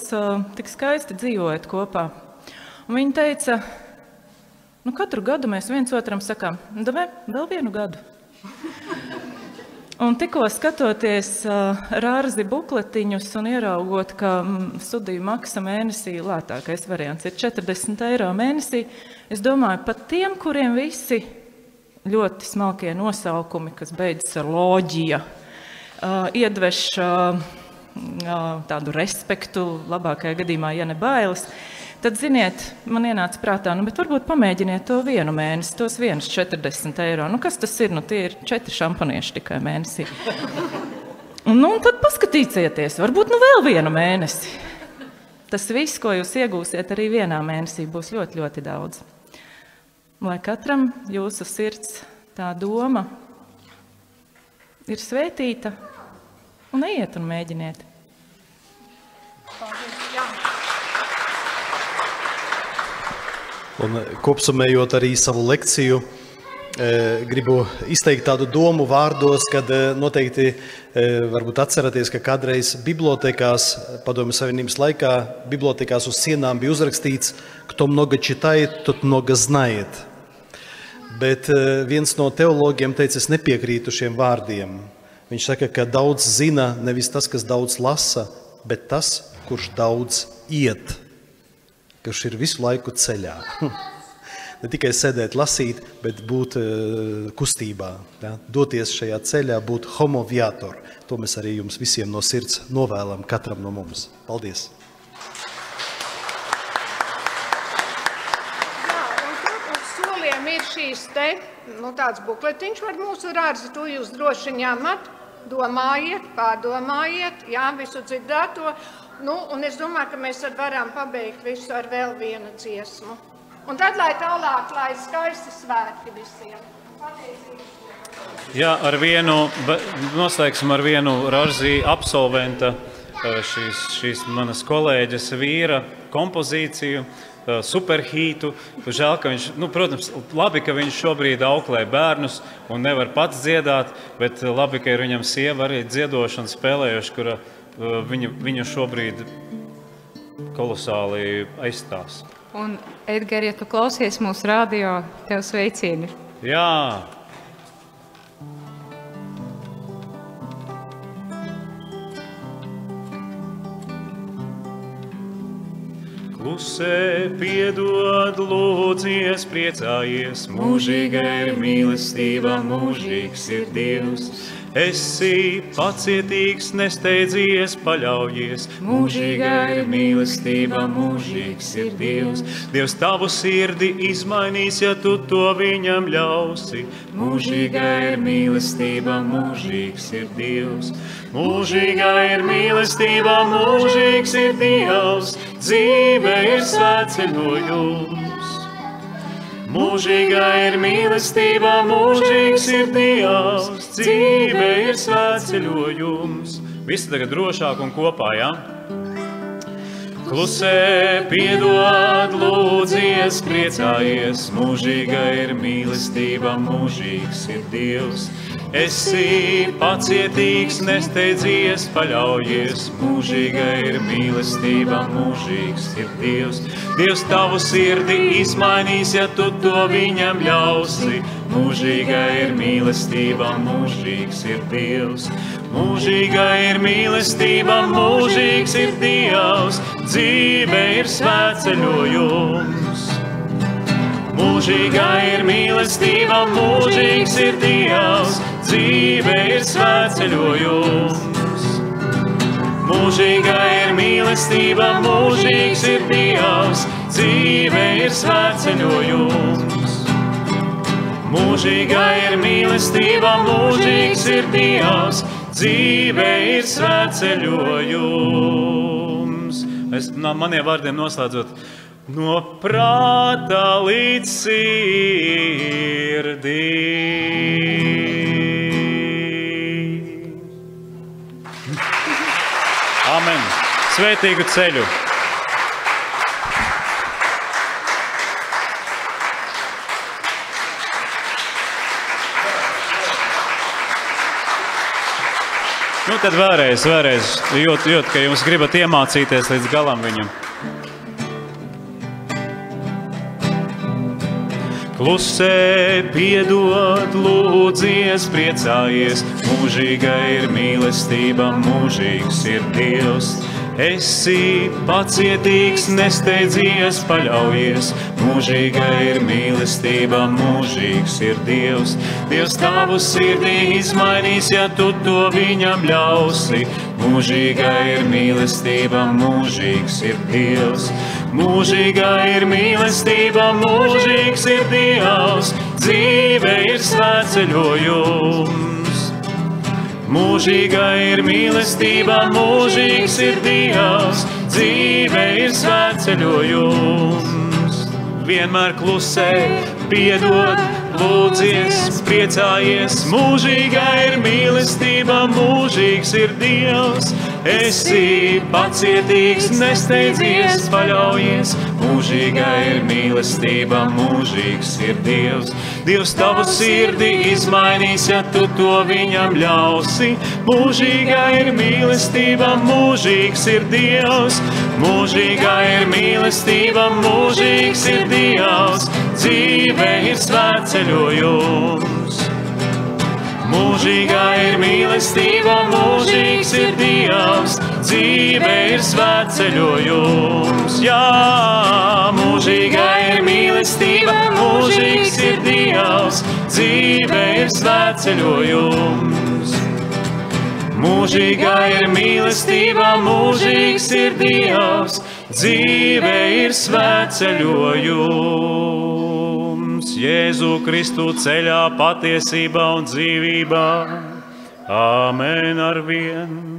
tik skaisti dzīvojat kopā? Un viņi teica, katru gadu mēs viens otram sakām, vēl vienu gadu. Un tikko skatoties Rārzi bukletiņus un ieraugot, ka studiju maksa mēnesī lētākais variants ir 40 eiro mēnesī, es domāju, pat tiem, kuriem visi ļoti smalkie nosaukumi, kas beidzas ar loģija, iedveš tādu respektu, labākajā gadījumā, ja ne bailes, tad, ziniet, man ienāca prātā, bet varbūt pamēģiniet to vienu mēnesi, tos vienus 40 eiro. Kas tas ir? Tie ir 4 šampanieši tikai mēnesī. Un tad paskatīsieties, varbūt vēl vienu mēnesi. Tas viss, ko jūs iegūsiet arī vienā mēnesī, būs ļoti, ļoti daudz. Lai katram jūsu sirds tā doma ir svētīta, un ejiet un mēģiniet. Un kopsumējot arī savu lekciju, gribu izteikt tādu domu vārdos, kad noteikti varbūt atceraties, ka kādreiz bibliotekās, Padomju Savienības laikā, bibliotekās uz sienām bija uzrakstīts, кто много читает, тот много знает. Bet viens no teologiem teica, es nepiekrītu šiem vārdiem. Viņš saka, ka daudz zina nevis tas, kas daudz lasa, bet tas, kurš daudz iet, kurš ir visu laiku ceļā. Ne tikai sēdēt, lasīt, bet būt kustībā, ja? Doties šajā ceļā, būt homo viator. To mēs arī jums visiem no sirds novēlam, katram no mums. Paldies! Jā, un tad uz soliem ir šīs te, tāds bukletiņš var mūsu Rārzi, to jūs droši ņemat, domājiet, pārdomājiet, jā, visu dzirdēto. Un es domāju, ka mēs varam pabeigt visu ar vēl vienu dziesmu. Un tad, lai tālāk, lai skaisti svētki visiem. Jā, noslēgsim ar vienu Rārzi absolventa, šīs manas kolēģes vīra kompozīciju, superhītu. Žēl, ka viņš, protams, labi, ka viņš šobrīd auklē bērnus un nevar pats dziedāt, bet labi, ka ir viņam sieva arī dziedošana spēlējuši, kura viņu šobrīd kolosāli aizstās. Un, Edgar, ja tu klausies mūsu radio, tev sveicieni. Jā! Klusē piedod, lūdzies, priecājies, mūžīga ir mīlestība, mūžīgs ir Dievs. Esi pacietīgs, nesteidzies, paļaujies, mūžīga ir mīlestība, mūžīgs ir Dievs. Dievs tavu sirdi izmainīs, ja tu to viņam ļausi, mūžīga ir mīlestība, mūžīgs ir Dievs. Mūžīga ir mīlestība, mūžīgs ir Dievs, dzīve ir svētceļojums. Mūžīga ir mīlestība, mūžīgs ir Dievs, dzīve ir svētceļojums. Visi tagad drošāk un kopā, jā? Klusē, piedod, lūdzies, priecājies, mūžīga ir mīlestība, mūžīgs ir Dievs. Esi pacietīgs, nesteidzies, paļaujies, mūžīga ir mīlestība, mūžīgs ir Dievs. Dievs tavu sirdi izmainīs, ja tu to viņam ļausi, mūžīga ir mīlestība, mūžīgs ir Dievs. Mūžīga ir mīlestība, mūžīgs ir Dievs, dzīve ir svētceļojums. Mūžīgā ir mīlestība, mūžīgs ir Dievs, dzīve ir svētceļojums. Mūžīgā ir mīlestība, mūžīgs ir Dievs, dzīve ir svētceļojums. Mūžīgā ir mīlestība, mūžīgs ir Dievs, dzīve ir svētceļojums. Maniem vārdiem noslēdzot, no prāta līdz sirdī. Amen. Svētīgu ceļu. Nu, tad vēlreiz, jūt, ka jums gribat iemācīties līdz galam viņam. Klusē, piedod, lūdzies, priecājies, mūžīga ir mīlestība, mūžīgs ir Dievs. Esi pacietīgs, nesteidzies, paļaujies, mūžīga ir mīlestība, mūžīgs ir Dievs. Dievs tavu sirdī izmainīs, ja tu to viņam ļausi. Mūžīga ir mīlestība, mūžīgs ir Dievs. Mūžīga ir mīlestība, mūžīgs ir Dievs. Dzīve ir svētceļojums. Mūžīga ir mīlestība, mūžīgs ir Dievs. Dzīve ir svētceļojums. Vienmēr klusē, piedod, lūdzies, priecājies, mūžīga ir mīlestība, mūžīgs ir Dievs. Esi pacietīgs, nesteidzies, paļaujies, mūžīga ir mīlestība, mūžīgs ir Dievs. Dievs tavu sirdi izmainīs, ja tu to viņam ļausi. Mūžīga ir mīlestība, mūžīgs ir Dievs. Mūžīga ir mīlestība, mūžīgs ir Dievs. Dzīve ir svētceļojums. Mūžīgā ir mīlestība, mūžīgs ir Dievs. Dzīve ir svētceļojums. Jā, mūžīgā ir mīlestība, mūžīgs ir Dievs. Dzīve ir svētceļojums. Mūžīgā ir mīlestība, mūžīgs ir Dievs. Dzīve ir svētceļojums. Jēzu Kristu ceļā, patiesībā un dzīvībā. Āmen ar vien.